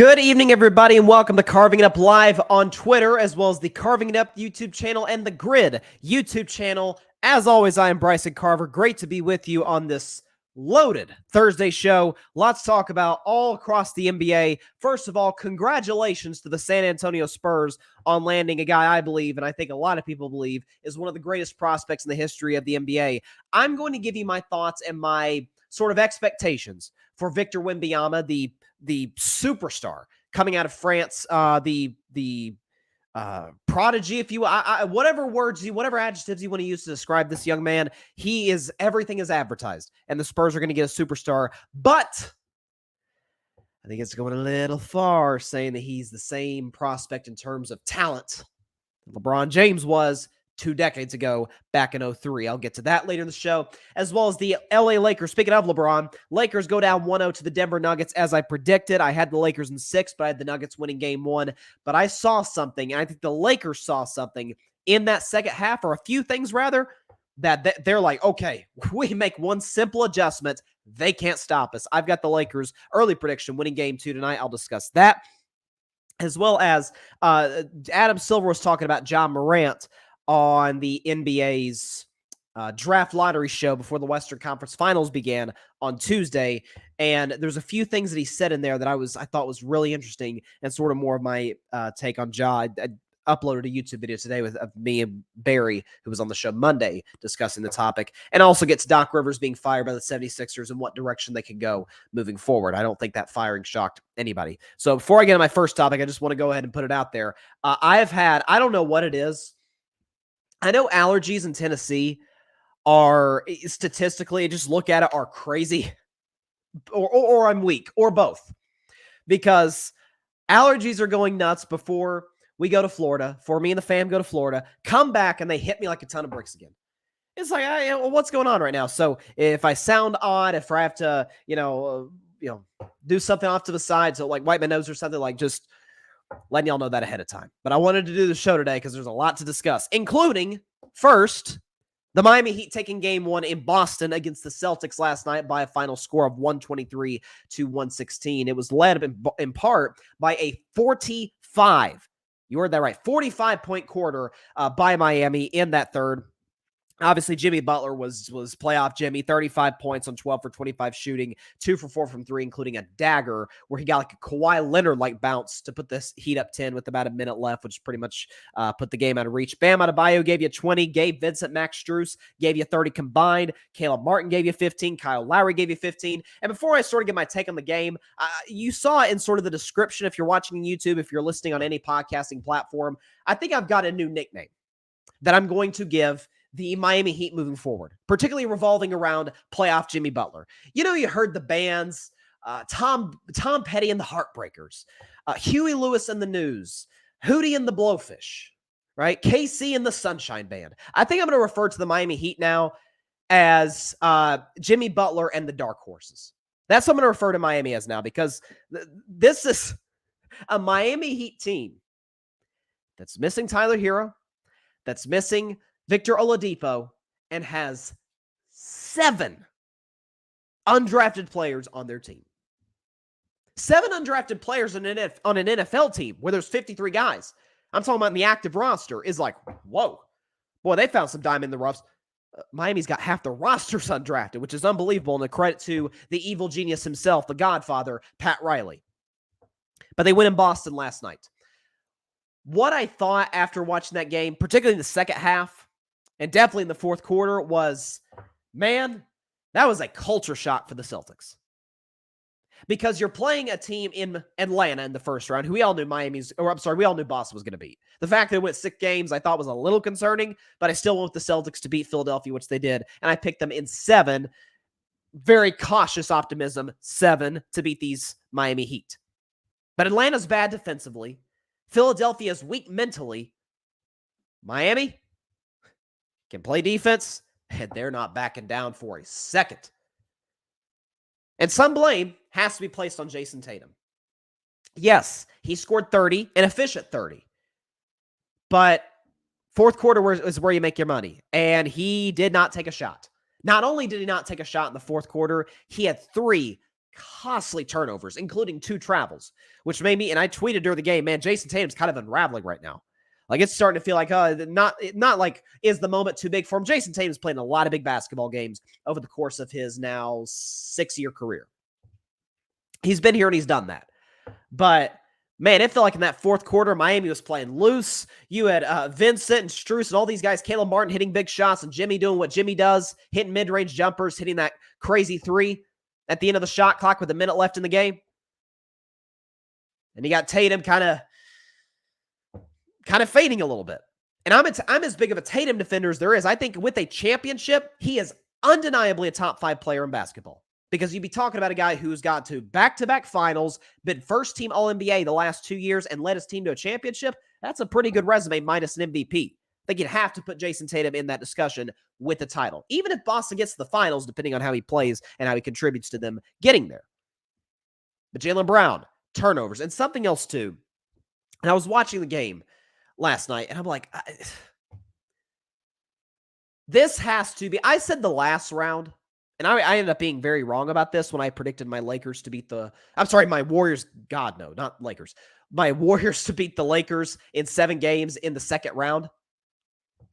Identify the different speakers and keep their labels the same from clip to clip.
Speaker 1: Good evening, everybody, and welcome to Carving It Up Live on Twitter, as well as the Carving It Up YouTube channel and the Grid YouTube channel. As always, I am Bryson Carver. Great to be with you on this loaded Thursday show. Lots to talk about all across the NBA. First of all, congratulations to the San Antonio Spurs on landing a guy I believe, and I think a lot of people believe, is one of the greatest prospects in the history of the NBA. I'm going to give you my thoughts and my sort of expectations for Victor Wembanyama, the superstar coming out of France, the prodigy, if you whatever adjectives you want to use to describe this young man. He is everything is advertised, and the Spurs are going to get a superstar. But I think it's going a little far saying that he's the same prospect in terms of talent that LeBron James was 2 decades ago, back in 2003. I'll get to that later in the show, as well as the LA Lakers. Speaking of LeBron, Lakers go down 1-0 to the Denver Nuggets, as I predicted. I had the Lakers in 6, but I had the Nuggets winning game 1. But I saw something, and I think the Lakers saw something in that second half, or a few things rather, that they're like, okay, we make one simple adjustment. They can't stop us. I've got the Lakers early prediction winning game 2 tonight. I'll discuss that, as well as Adam Silver was talking about John Morant on the NBA's draft lottery show before the Western Conference Finals began on Tuesday. And there's a few things that he said in there that I thought was really interesting, and sort of more of my take on Ja. I uploaded a YouTube video today of me and Barry, who was on the show Monday, discussing the topic, and also gets Doc Rivers being fired by the 76ers and what direction they can go moving forward. I don't think that firing shocked anybody. So before I get to my first topic, I just want to go ahead and put it out there. I don't know what it is. I know allergies in Tennessee are statistically, just look at it, are crazy, or I'm weak, or both, because allergies are going nuts before we go to Florida. For me and the fam go to Florida, come back, and they hit me like a ton of bricks again. It's like, what's going on right now? So if I sound odd, if I have to, do something off to the side, so like wipe my nose or something, like just letting y'all know that ahead of time. But I wanted to do the show today because there's a lot to discuss, including, first, the Miami Heat taking game 1 in Boston against the Celtics last night by a final score of 123-116. It was led in part by a 45, you heard that right, 45-point quarter by Miami in that third. Obviously, Jimmy Butler was playoff Jimmy, 35 points on 12 for 25 shooting, 2 for 4 from 3, including a dagger where he got like a Kawhi Leonard-like bounce to put this Heat up 10 with about a minute left, which pretty much put the game out of reach. Bam Adebayo gave you 20. Gabe Vincent, Max Strus gave you 30 combined. Caleb Martin gave you 15. Kyle Lowry gave you 15. And before I sort of get my take on the game, you saw in sort of the description, if you're watching on YouTube, if you're listening on any podcasting platform, I think I've got a new nickname that I'm going to give the Miami Heat moving forward, particularly revolving around playoff Jimmy Butler. You heard the bands, Tom Petty and the Heartbreakers, Huey Lewis and the News, Hootie and the Blowfish, right? KC and the Sunshine Band. I think I'm going to refer to the Miami Heat now as Jimmy Butler and the Dark Horses. That's what I'm going to refer to Miami as now, because this is a Miami Heat team that's missing Tyler Hero, that's missing Victor Oladipo, and has 7 undrafted players on their team. 7 undrafted players on an NFL team where there's 53 guys. I'm talking about in the active roster is like, whoa. Boy, they found some diamond in the roughs. Miami's got half the rosters undrafted, which is unbelievable, and a credit to the evil genius himself, the Godfather, Pat Riley. But they win in Boston last night. What I thought after watching that game, particularly in the second half, and definitely in the fourth quarter, was, man, that was a culture shock for the Celtics. Because you're playing a team in Atlanta in the first round who we all knew we all knew Boston was going to beat. The fact that it went 6 games I thought was a little concerning, but I still went with the Celtics to beat Philadelphia, which they did, and I picked them in 7. Very cautious optimism, 7 to beat these Miami Heat. But Atlanta's bad defensively. Philadelphia's weak mentally. Miami can play defense, and they're not backing down for a second. And some blame has to be placed on Jason Tatum. Yes, he scored 30, an efficient 30. But fourth quarter is where you make your money. And he did not take a shot. Not only did he not take a shot in the fourth quarter, he had 3 costly turnovers, including 2 travels, which made me, and I tweeted during the game, man, Jason Tatum's kind of unraveling right now. Like, it's starting to feel like, not like, is the moment too big for him? Jason Tatum's played in a lot of big basketball games over the course of his now 6-year career. He's been here and he's done that. But, man, it felt like in that fourth quarter, Miami was playing loose. You had Vincent and Strus and all these guys, Caleb Martin hitting big shots, and Jimmy doing what Jimmy does, hitting mid-range jumpers, hitting that crazy 3 at the end of the shot clock with a minute left in the game. And you got Tatum kind of fading a little bit. And I'm as big of a Tatum defender as there is. I think with a championship, he is undeniably a top 5 player in basketball. Because you'd be talking about a guy who's got to back-to-back finals, been first-team All-NBA the last 2 years, and led his team to a championship. That's a pretty good resume minus an MVP. I think you'd have to put Jason Tatum in that discussion with the title. Even if Boston gets to the finals, depending on how he plays and how he contributes to them getting there. But Jaylen Brown, turnovers, and something else too. And I was watching the game last night, and I'm like, this has to be, I said the last round, and I ended up being very wrong about this when I predicted my Lakers to beat my Warriors, God no, not Lakers, my Warriors to beat the Lakers in 7 games in the second round.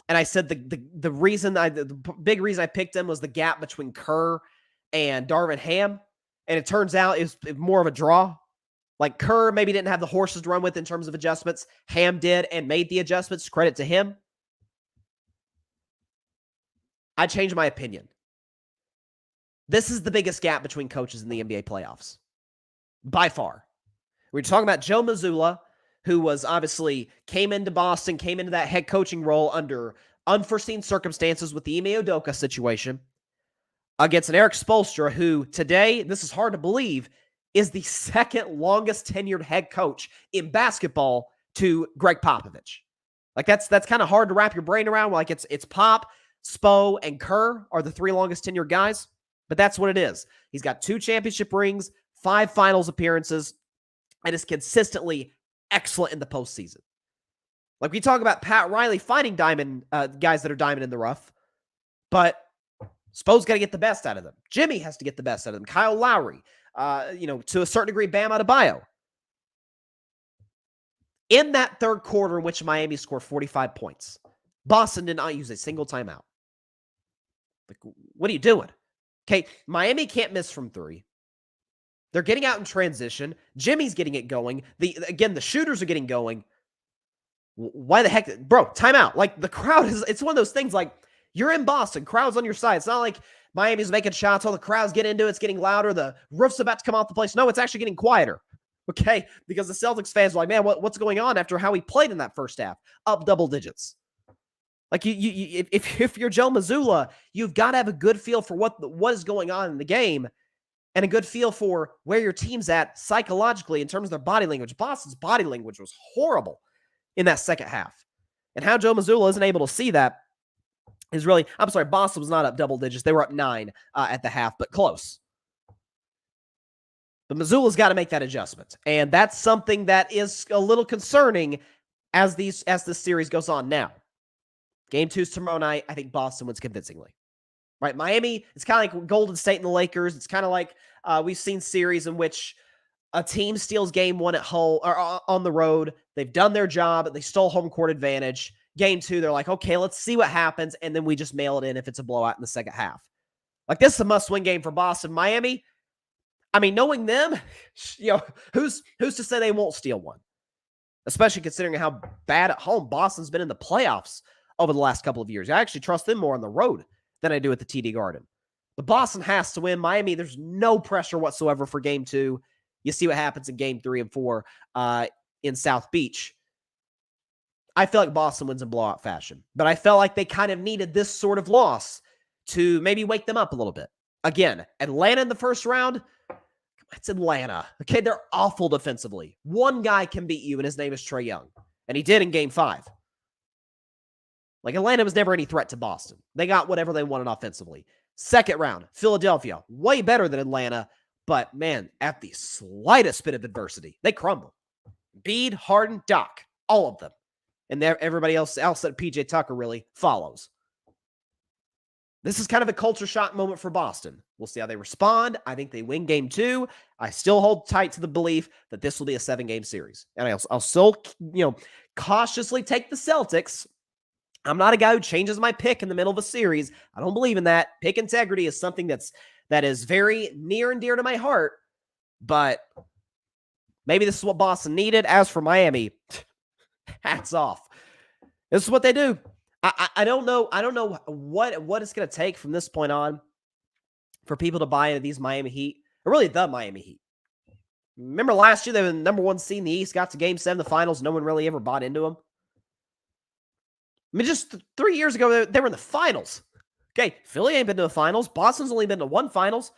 Speaker 1: And I said the big reason I picked them was the gap between Kerr and Darvin Ham. And it turns out it's more of a draw. Like, Kerr maybe didn't have the horses to run with in terms of adjustments. Ham did and made the adjustments. Credit to him. I changed my opinion. This is the biggest gap between coaches in the NBA playoffs. By far. We're talking about Joe Mazzulla, who was obviously came into Boston, came into that head coaching role under unforeseen circumstances with the Ime Udoka situation, against an Eric Spoelstra, who today, this is hard to believe, is the second longest tenured head coach in basketball to Greg Popovich. Like, that's kind of hard to wrap your brain around. Like, it's Pop, Spo, and Kerr are the 3 longest tenured guys, but that's what it is. He's got 2 championship rings, 5 finals appearances, and is consistently excellent in the postseason. Like, we talk about Pat Riley finding guys that are diamond in the rough, but Spo's got to get the best out of them. Jimmy has to get the best out of them. Kyle Lowry, to a certain degree, Bam Adebayo. In that third quarter in which Miami scored 45 points, Boston did not use a single timeout. Like, what are you doing? Okay, Miami can't miss from 3. They're getting out in transition. Jimmy's getting it going. The shooters are getting going. Why the heck? Bro, timeout. Like, the crowd it's one of those things, like, you're in Boston, crowd's on your side. It's not like Miami's making shots, all the crowd's getting into it, it's getting louder, the roof's about to come off the place. No, it's actually getting quieter, okay? Because the Celtics fans are like, man, what's going on after how we played in that first half? Up double digits. Like, if you're Joe Mazzulla, you've got to have a good feel for what is going on in the game and a good feel for where your team's at psychologically in terms of their body language. Boston's body language was horrible in that second half. And how Joe Mazzulla isn't able to see that is really, I'm sorry, Boston was not up double digits. They were up 9 at the half, but close. But Mazzulla's got to make that adjustment. And that's something that is a little concerning as this series goes on now. Game 2 is tomorrow night. I think Boston wins convincingly. Right? Miami, it's kind of like Golden State and the Lakers. It's kind of like we've seen series in which a team steals game 1 at home or on the road. They've done their job. They stole home court advantage. Game 2, they're like, okay, let's see what happens, and then we just mail it in if it's a blowout in the second half. Like, this is a must-win game for Boston. Miami, I mean, knowing them, who's to say they won't steal one? Especially considering how bad at home Boston's been in the playoffs over the last couple of years. I actually trust them more on the road than I do at the TD Garden. But Boston has to win. Miami, there's no pressure whatsoever for Game 2. You see what happens in Game 3 and 4 in South Beach. I feel like Boston wins in blowout fashion, but I felt like they kind of needed this sort of loss to maybe wake them up a little bit. Again, Atlanta in the first round, it's Atlanta. Okay, they're awful defensively. One guy can beat you, and his name is Trae Young, and he did in Game 5. Like, Atlanta was never any threat to Boston. They got whatever they wanted offensively. Second round, Philadelphia, way better than Atlanta, but, man, at the slightest bit of adversity, they crumble. Embiid, Harden, Doc, all of them. And everybody else outside PJ Tucker really follows. This is kind of a culture shock moment for Boston. We'll see how they respond. I think they win game 2. I still hold tight to the belief that this will be a 7-game series. And I'll still, cautiously take the Celtics. I'm not a guy who changes my pick in the middle of a series. I don't believe in that. Pick integrity is something that is very near and dear to my heart. But maybe this is what Boston needed. As for Miami, hats off. This is what they do. I don't know. I don't know what it's going to take from this point on for people to buy into these Miami Heat, or really the Miami Heat. Remember last year, they were the number 1 seed in the East, got to Game 7 of the finals. No one really ever bought into them. I mean, just 3 years ago, they were in the finals. Okay, Philly ain't been to the finals. Boston's only been to 1 finals.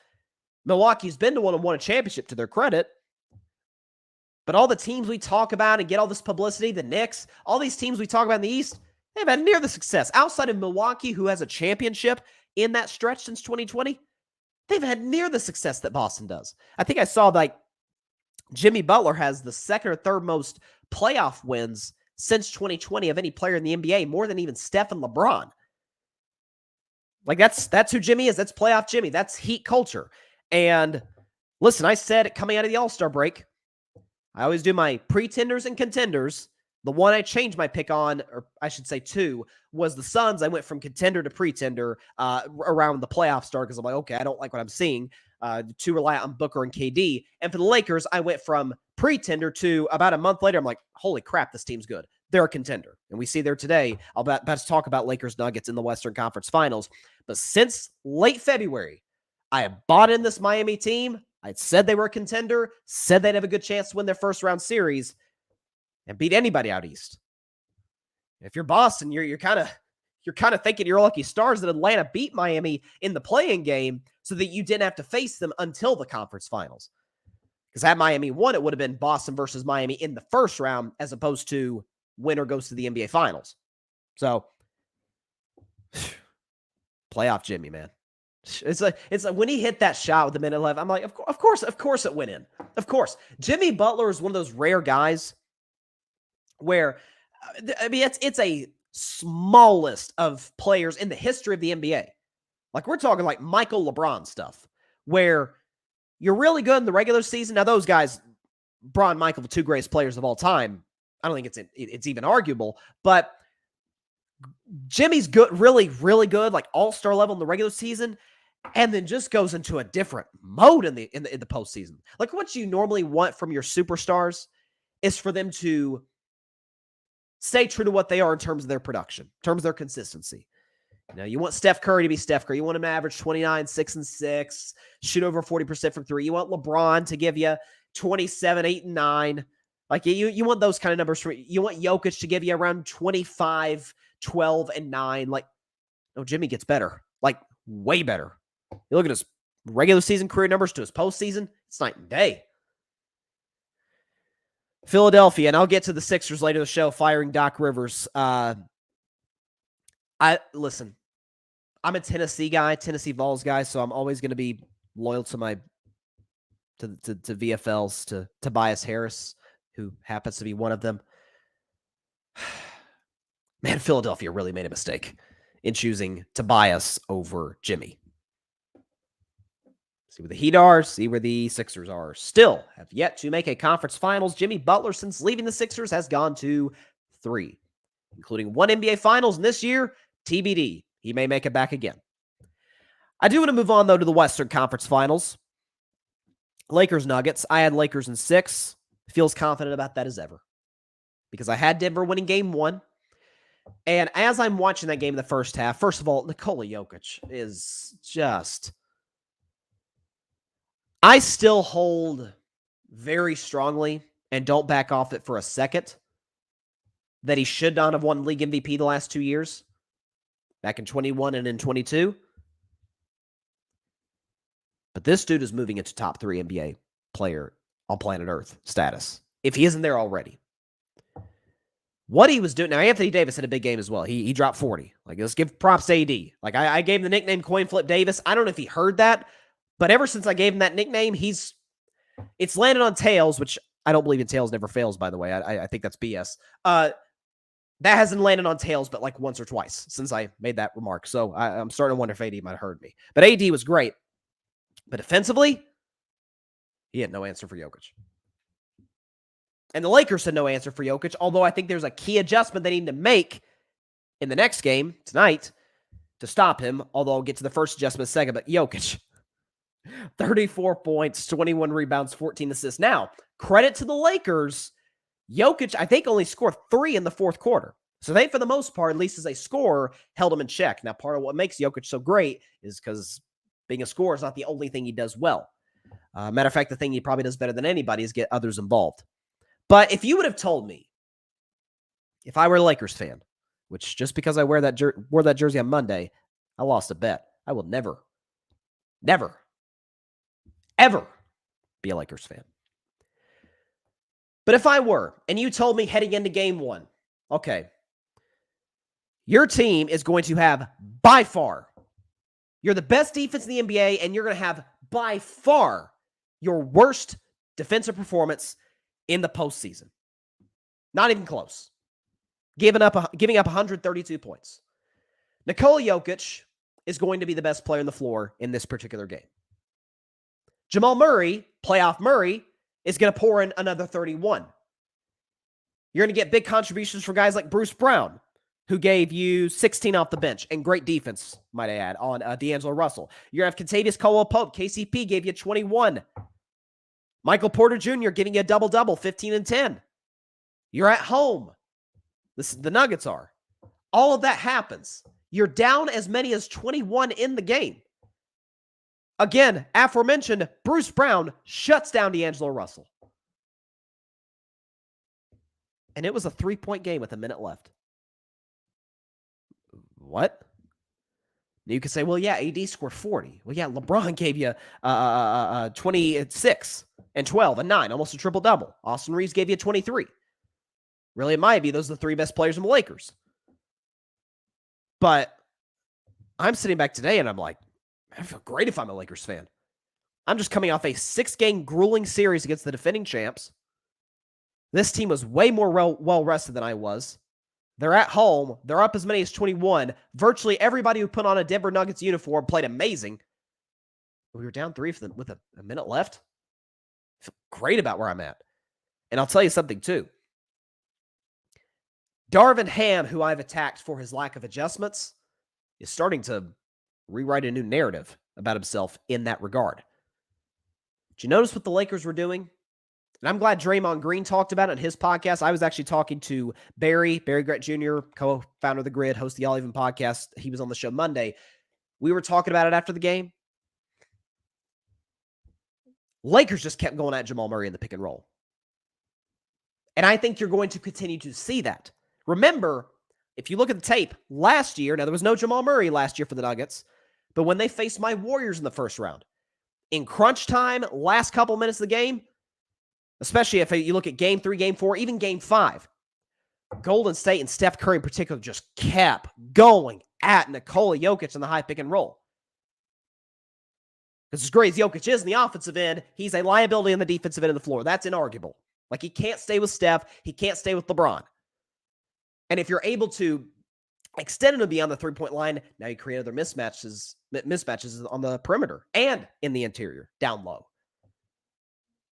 Speaker 1: Milwaukee's been to one and won a championship, to their credit. But all the teams we talk about and get all this publicity, the Knicks, all these teams we talk about in the East, they've had near the success. Outside of Milwaukee, who has a championship in that stretch since 2020, they've had near the success that Boston does. I think I saw Jimmy Butler has the second or third most playoff wins since 2020 of any player in the NBA, more than even Steph and LeBron. That's who Jimmy is. That's playoff Jimmy. That's Heat culture. And listen, I said it coming out of the All-Star break, I always do my pretenders and contenders. The one I changed my pick on, or I should say 2, was the Suns. I went from contender to pretender around the playoff start because I'm like, okay, I don't like what I'm seeing. Too reliant on Booker and KD. And for the Lakers, I went from pretender to about a month later, I'm like, holy crap, this team's good. They're a contender. And we see there today, I'll about to talk about Lakers Nuggets in the Western Conference Finals. But since late February, I have bought in this Miami team. I said they were a contender, said they'd have a good chance to win their first round series and beat anybody out east. If you're Boston, you're kind of thinking you're lucky stars that Atlanta beat Miami in the play-in game so that you didn't have to face them until the conference finals. Because had Miami won, it would have been Boston versus Miami in the first round as opposed to winner goes to the NBA Finals. So, playoff Jimmy, man. It's like when he hit that shot with the minute left, I'm like, of course it went in. Of course. Jimmy Butler is one of those rare guys where, I mean, it's a small list of players in the history of the NBA. Like, we're talking like Michael LeBron stuff, where you're really good in the regular season. Now, those guys, Bron, Michael, the 2 greatest players of all time, I don't think it's even arguable, but Jimmy's good, really, really good, like all-star level in the regular season, and then just goes into a different mode in the postseason. Like, what you normally want from your superstars is for them to stay true to what they are in terms of their production, in terms of their consistency. You want Steph Curry to be Steph Curry. You want him to average 29, 6 and 6, shoot over 40% from 3. You want LeBron to give you 27, 8 and 9. Like, you want those kind of numbers. You want Jokic to give you around 25, 12 and 9. Like, no, Jimmy gets better, like way better. You look at his regular season career numbers to his postseason, it's night and day. Philadelphia, and I'll get to the Sixers later in the show, firing Doc Rivers. Listen, I'm a Tennessee guy, Tennessee Vols guy, so I'm always going to be loyal to my to VFLs, to Tobias Harris, who happens to be one of them. Man, Philadelphia really made a mistake in choosing Tobias over Jimmy. See where the Heat are, see where the Sixers are. Still have yet to make a conference finals. Jimmy Butler, since leaving the Sixers, has gone to 3, including 1 NBA Finals. And this year, TBD. He may make it back again. I do want to move on, though, to the Western Conference Finals. Lakers Nuggets. I had Lakers in 6. Feels confident about that as ever, because I had Denver winning game 1. And as I'm watching that game in the first half, first of all, Nikola Jokic is just... I still hold very strongly, and don't back off it for a second, that he should not have won league MVP the last 2 years, back in 21 and in 22. But this dude is moving into top 3 NBA player on planet Earth status, if he isn't there already. What he was doing, now Anthony Davis had a big game as well. He dropped 40. Like, let's give props to AD. Like, I gave him the nickname Coin Flip Davis. I don't know if he heard that, but ever since I gave him that nickname, it's landed on tails, which I don't believe in tails never fails, by the way. I think that's BS. That hasn't landed on tails but like once or twice since I made that remark. So I'm starting to wonder if AD might have heard me. But AD was great. But defensively, he had no answer for Jokic. And the Lakers had no answer for Jokic, although I think there's a key adjustment they need to make in the next game tonight to stop him, although I'll get to the first adjustment in a second. But Jokic, 34 points, 21 rebounds, 14 assists. Now, credit to the Lakers. Jokic, I think, only scored 3 in the fourth quarter. So they, for the most part, at least as a scorer, held him in check. Now, part of what makes Jokic so great is because being a scorer is not the only thing he does well. Matter of fact, the thing he probably does better than anybody is get others involved. But if you would have told me, if I were a Lakers fan, which just because I wore that jersey on Monday, I lost a bet. I will never, ever be a Lakers fan. But if I were, and you told me heading into game 1, okay, your team is going to have by far, you're the best defense in the NBA, and you're going to have by far your worst defensive performance in the postseason. Not even close. Giving up 132 points. Nikola Jokic is going to be the best player on the floor in this particular game. Jamal Murray, playoff Murray, is going to pour in another 31. You're going to get big contributions from guys like Bruce Brown, who gave you 16 off the bench, and great defense, might I add, on D'Angelo Russell. You're going to have Kentavious Caldwell-Pope. KCP gave you 21. Michael Porter Jr. giving you a double-double, 15 and 10. You're at home. The Nuggets are. All of that happens. You're down as many as 21 in the game. Again, aforementioned, Bruce Brown shuts down D'Angelo Russell. And it was a 3-point game with a minute left. What? You could say, well, yeah, AD scored 40. Well, yeah, LeBron gave you 26 and 12 and 9, almost a triple-double. Austin Reeves gave you 23. Really, it might be those are the 3 best players in the Lakers. But I'm sitting back today and I'm like, I feel great if I'm a Lakers fan. I'm just coming off a 6-game grueling series against the defending champs. This team was way more well-rested than I was. They're at home. They're up as many as 21. Virtually everybody who put on a Denver Nuggets uniform played amazing. We were down 3 with a minute left. I feel great about where I'm at. And I'll tell you something, too. Darvin Ham, who I've attacked for his lack of adjustments, is starting to rewrite a new narrative about himself in that regard. Did you notice what the Lakers were doing? And I'm glad Draymond Green talked about it on his podcast. I was actually talking to Barry Grett Jr., co-founder of The Grid, host of the All Even podcast. He was on the show Monday. We were talking about it after the game. Lakers just kept going at Jamal Murray in the pick and roll. And I think you're going to continue to see that. Remember, if you look at the tape last year, now there was no Jamal Murray last year for the Nuggets, but when they faced my Warriors in the first round, in crunch time, last couple minutes of the game, especially if you look at game 3, game 4, even game 5, Golden State and Steph Curry in particular just kept going at Nikola Jokic in the high pick and roll. Because as great as Jokic is in the offensive end, he's a liability on the defensive end of the floor. That's inarguable. Like, he can't stay with Steph. He can't stay with LeBron. And if you're able to extend him beyond the 3-point line, now you create other mismatches on the perimeter and in the interior, down low.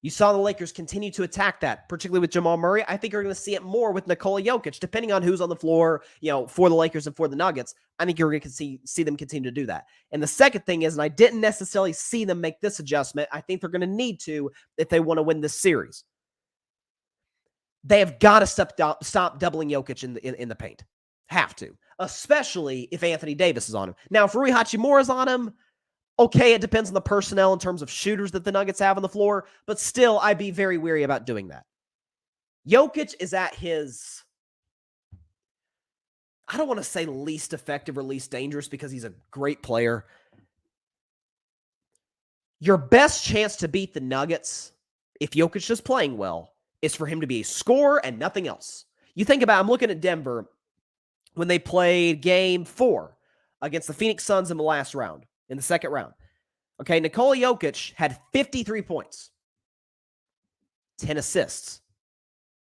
Speaker 1: You saw the Lakers continue to attack that, particularly with Jamal Murray. I think you're going to see it more with Nikola Jokic, depending on who's on the floor, for the Lakers and for the Nuggets. I think you're going to see them continue to do that. And the second thing is, and I didn't necessarily see them make this adjustment, I think they're going to need to if they want to win this series. They have got to stop doubling Jokic in the paint. Have to. Especially if Anthony Davis is on him. Now, if Rui Hachimura's on him, okay, it depends on the personnel in terms of shooters that the Nuggets have on the floor, but still, I'd be very wary about doing that. Jokic is at his, I don't want to say least effective or least dangerous because he's a great player. Your best chance to beat the Nuggets, if Jokic is playing well, is for him to be a scorer and nothing else. You think about, I'm looking at Denver when they played game 4 against the Phoenix Suns in the last round, in the second round. Okay, Nikola Jokic had 53 points, 10 assists.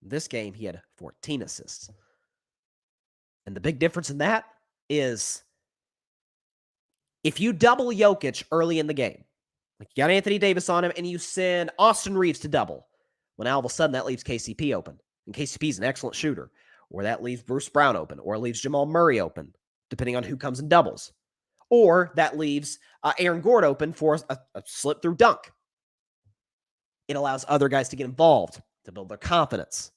Speaker 1: This game, he had 14 assists. And the big difference in that is if you double Jokic early in the game, like you got Anthony Davis on him, and you send Austin Reeves to double, well, now all of a sudden that leaves KCP open. And KCP is an excellent shooter. Or that leaves Bruce Brown open. Or it leaves Jamal Murray open, depending on who comes in doubles. Or that leaves Aaron Gord open for a slip-through dunk. It allows other guys to get involved, to build their confidence.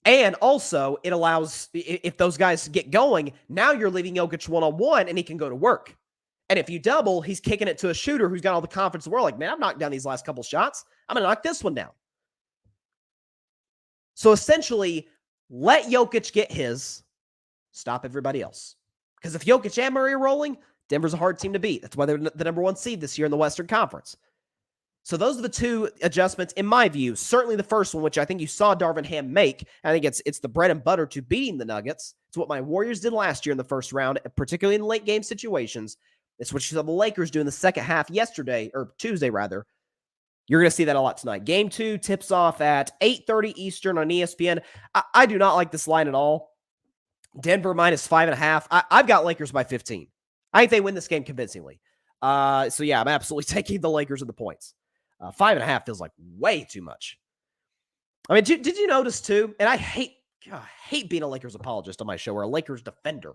Speaker 1: And also, it allows, if those guys get going, now you're leaving Jokic one-on-one, and he can go to work. And if you double, he's kicking it to a shooter who's got all the confidence in the world. Like, man, I've knocked down these last couple shots. I'm going to knock this one down. So essentially, let Jokic get his, stop everybody else. Because if Jokic and Murray are rolling, Denver's a hard team to beat. That's why they're the number 1 seed this year in the Western Conference. So those are the 2 adjustments, in my view. Certainly the first one, which I think you saw Darvin Ham make. I think it's the bread and butter to beating the Nuggets. It's what my Warriors did last year in the first round, particularly in late game situations. It's what you saw the Lakers do in the second half yesterday, or Tuesday rather. You're going to see that a lot tonight. Game 2 tips off at 8:30 Eastern on ESPN. I do not like this line at all. Denver minus 5.5. I've got Lakers by 15. I think they win this game convincingly. So yeah, I'm absolutely taking the Lakers and the points. 5.5 feels like way too much. I mean, did you notice too? And I hate being a Lakers apologist on my show or a Lakers defender.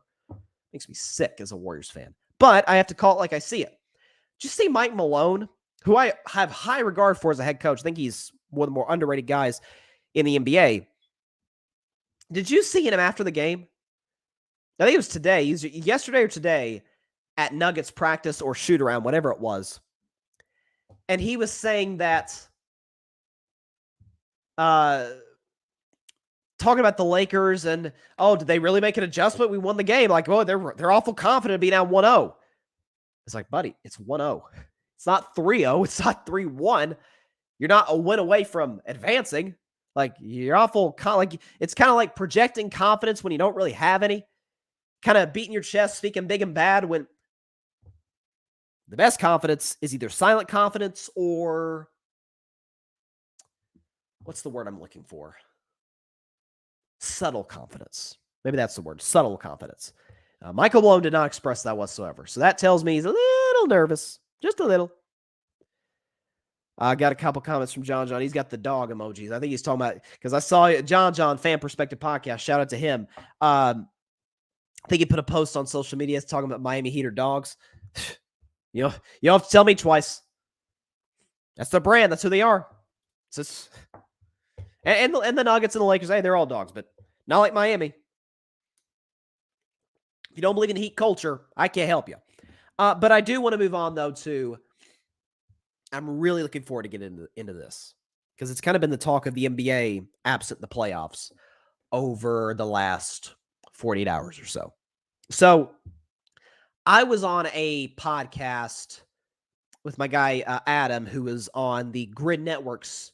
Speaker 1: Makes me sick as a Warriors fan. But I have to call it like I see it. Did you see Mike Malone, who I have high regard for as a head coach? I think he's one of the more underrated guys in the NBA. Did you see him after the game? I think it was today. Yesterday or today at Nuggets practice or shoot around, whatever it was. And he was saying that, talking about the Lakers and, oh, did they really make an adjustment? We won the game. Like, oh, they're awful confident being down 1-0. It's like, buddy, it's 1-0. It's not 3-0. It's not 3-1. You're not a win away from advancing. Like, you're awful. It's kind of like projecting confidence when you don't really have any. Kind of beating your chest, speaking big and bad when the best confidence is either silent confidence or what's the word I'm looking for? Subtle confidence. Maybe that's the word. Subtle confidence. Michael Malone did not express that whatsoever. So that tells me he's a little nervous. Just a little. I got a couple comments from John. He's got the dog emojis. I think he's talking about, because I saw John, Fan Perspective Podcast. Shout out to him. I think he put a post on social media talking about Miami Heat or dogs. You don't have to tell me twice. That's their brand. That's who they are. And the Nuggets and the Lakers, hey, they're all dogs, but not like Miami. If you don't believe in Heat culture, I can't help you. But I do want to move on, though, to I'm really looking forward to getting into this because it's kind of been the talk of the NBA absent the playoffs over the last 48 hours or so. So I was on a podcast with my guy, Adam, who was on the Grid Network's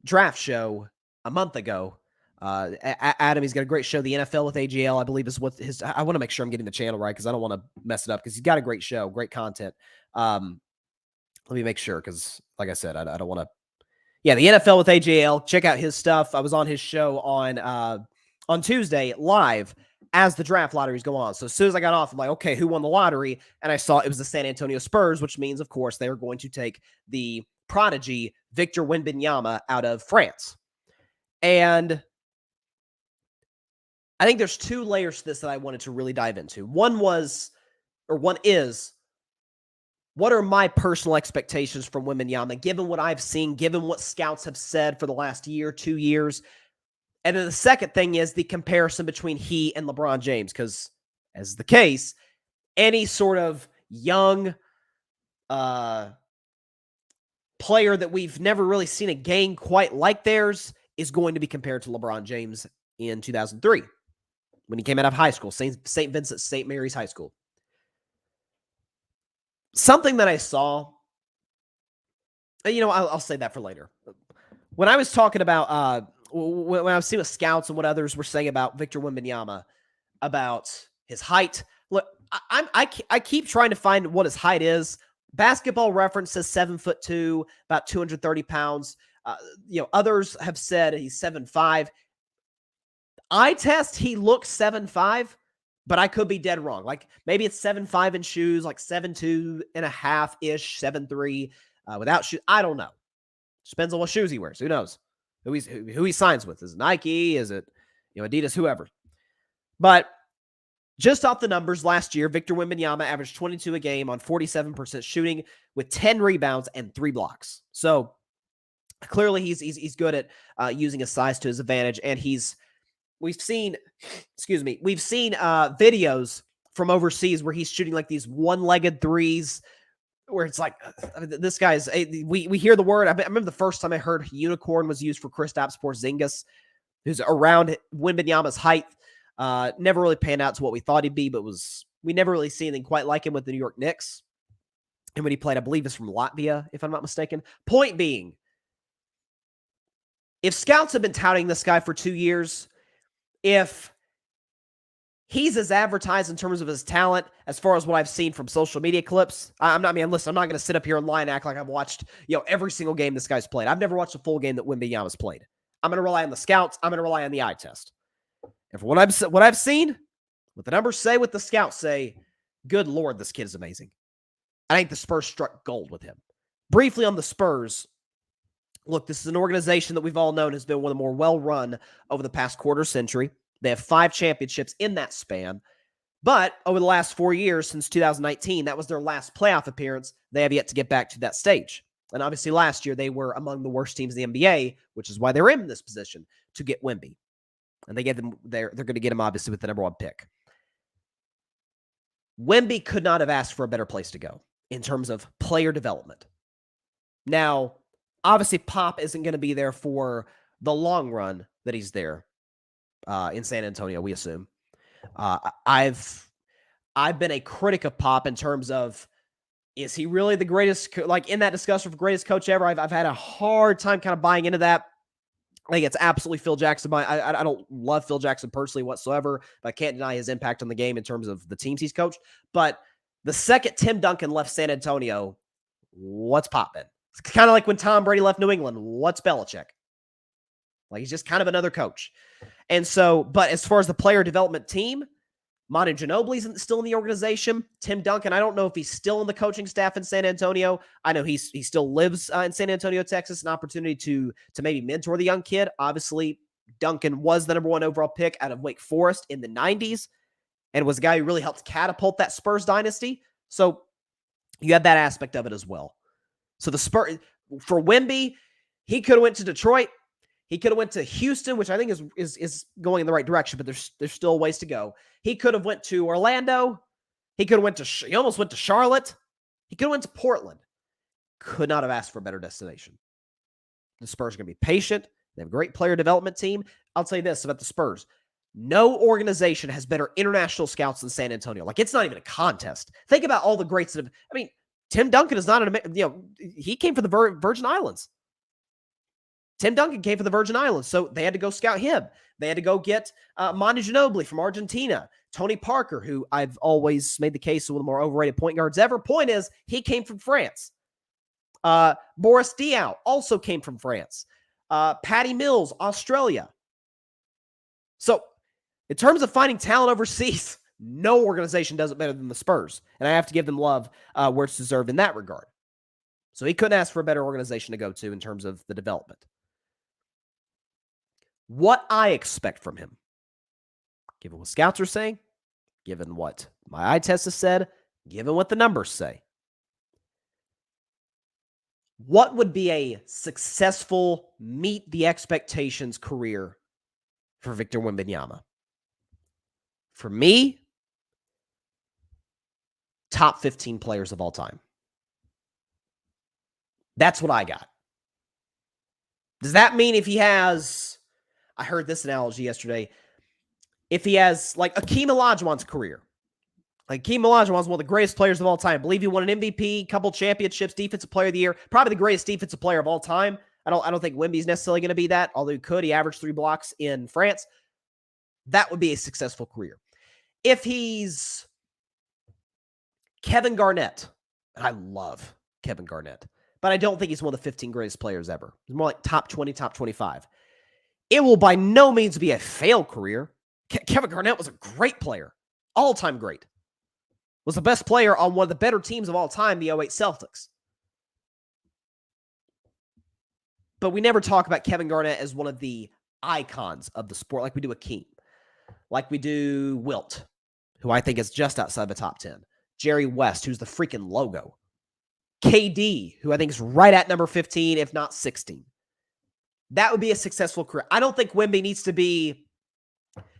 Speaker 1: draft show a month ago. Adam, he's got a great show, The NFL with AGL, I believe is what his, I want to make sure I'm getting the channel right because I don't want to mess it up because he's got a great show, great content. Let me make sure because, like I said, I don't want to. Yeah, The NFL with AGL. Check out his stuff. I was on his show on Tuesday live as the draft lotteries go on. So as soon as I got off, I'm like, okay, who won the lottery? And I saw it was the San Antonio Spurs, which means, of course, they are going to take the prodigy Victor Wembanyama out of France. And I think there's two layers to this that I wanted to really dive into. One is, what are my personal expectations from Wembanyama, given what I've seen, given what scouts have said for the last year, 2 years? And then the second thing is the comparison between he and LeBron James, because as the case, any sort of young player that we've never really seen a game quite like theirs is going to be compared to LeBron James in 2003 when he came out of high school, St. Vincent St. Mary's High School. Something that I saw, I'll say that for later. When I was talking about, when I was seeing what scouts and what others were saying about Victor Wembanyama, about his height, look, I keep trying to find what his height is. Basketball Reference says 7'2", about 230 pounds. Others have said he's 7'5". eye test, he looks 7'5", but I could be dead wrong. Like maybe it's 7'5" in shoes, like 7'2" and a half-ish, 7'3", without shoes. I don't know. Depends on what shoes he wears. Who knows? Who he signs with. Is it Nike? Is it Adidas? Whoever. But just off the numbers last year, Victor Wembanyama averaged 22 a game on 47% shooting with 10 rebounds and 3 blocks. So clearly he's good at using his size to his advantage, and we've seen videos from overseas where he's shooting like these one-legged threes where it's like, this guy's, we hear the word. I remember the first time I heard unicorn was used for Kristaps Porzingis, who's around Wembanyama's height. Never really panned out to what we thought he'd be, but we never really see anything quite like him with the New York Knicks. And when he played, I believe it's from Latvia, if I'm not mistaken. Point being, if scouts have been touting this guy for 2 years, if he's as advertised in terms of his talent as far as what I've seen from social media clips, listen, I'm not going to sit up here and lie and act like I've watched every single game this guy's played. I've never watched a full game that Wembanyama's played. I'm going to rely on the scouts. I'm going to rely on the eye test. And for what I've seen, what the numbers say, what the scouts say, good Lord, this kid is amazing. I think the Spurs struck gold with him. Briefly on the Spurs, look, this is an organization that we've all known has been one of the more well-run over the past quarter century. They have 5 championships in that span. But over the last 4 years, since 2019, that was their last playoff appearance. They have yet to get back to that stage. And obviously last year, they were among the worst teams in the NBA, which is why they're in this position to get Wemby. And they're going to get him, obviously, with the number 1 pick. Wemby could not have asked for a better place to go in terms of player development. Now, obviously, Pop isn't going to be there for the long run that he's there in San Antonio, we assume. I've been a critic of Pop in terms of, is he really the greatest? Like in that discussion for greatest coach ever, I've had a hard time kind of buying into that. I think it's absolutely Phil Jackson. I don't love Phil Jackson personally whatsoever, but I can't deny his impact on the game in terms of the teams he's coached. But the second Tim Duncan left San Antonio, what's Pop been? It's kind of like when Tom Brady left New England. What's Belichick? Like, he's just kind of another coach. And so, but as far as the player development team, Manu Ginobili's still in the organization. Tim Duncan, I don't know if he's still in the coaching staff in San Antonio. I know he still lives in San Antonio, Texas, an opportunity to maybe mentor the young kid. Obviously, Duncan was the number 1 overall pick out of Wake Forest in the 90s and was a guy who really helped catapult that Spurs dynasty. So you have that aspect of it as well. So the Spurs, for Wemby, he could have went to Detroit. He could have went to Houston, which I think is going in the right direction, but there's still ways to go. He could have went to Orlando. He could have he almost went to Charlotte. He could have went to Portland. Could not have asked for a better destination. The Spurs are going to be patient. They have a great player development team. I'll tell you this about the Spurs. No organization has better international scouts than San Antonio. Like, it's not even a contest. Think about all the greats that have, Tim Duncan is not he came from the Virgin Islands. Tim Duncan came from the Virgin Islands, so they had to go scout him. They had to go get Manu Ginobili from Argentina, Tony Parker, who I've always made the case of one of the more overrated point guards ever. Point is, he came from France. Boris Diaw also came from France. Patty Mills, Australia. So, in terms of finding talent overseas, no organization does it better than the Spurs, and I have to give them love where it's deserved in that regard. So he couldn't ask for a better organization to go to in terms of the development. What I expect from him, given what scouts are saying, given what my eye test has said, given what the numbers say, what would be a successful meet the expectations career for Victor Wembanyama? For me, top 15 players of all time. That's what I got. Does that mean if he has, I heard this analogy yesterday, if he has like Akeem Olajuwon's career, like Akeem Olajuwon's one of the greatest players of all time. I believe he won an MVP, couple championships, defensive player of the year, probably the greatest defensive player of all time. I don't think Wemby's necessarily going to be that, although he could. He averaged 3 blocks in France. That would be a successful career. If he's Kevin Garnett, and I love Kevin Garnett, but I don't think he's one of the 15 greatest players ever. He's more like top 20, top 25. It will by no means be a failed career. Kevin Garnett was a great player, all-time great. Was the best player on one of the better teams of all time, the 08 Celtics. But we never talk about Kevin Garnett as one of the icons of the sport like we do Akeem, like we do Wilt, who I think is just outside the top 10. Jerry West, who's the freaking logo. KD, who I think is right at number 15, if not 16. That would be a successful career. I don't think Wemby needs to be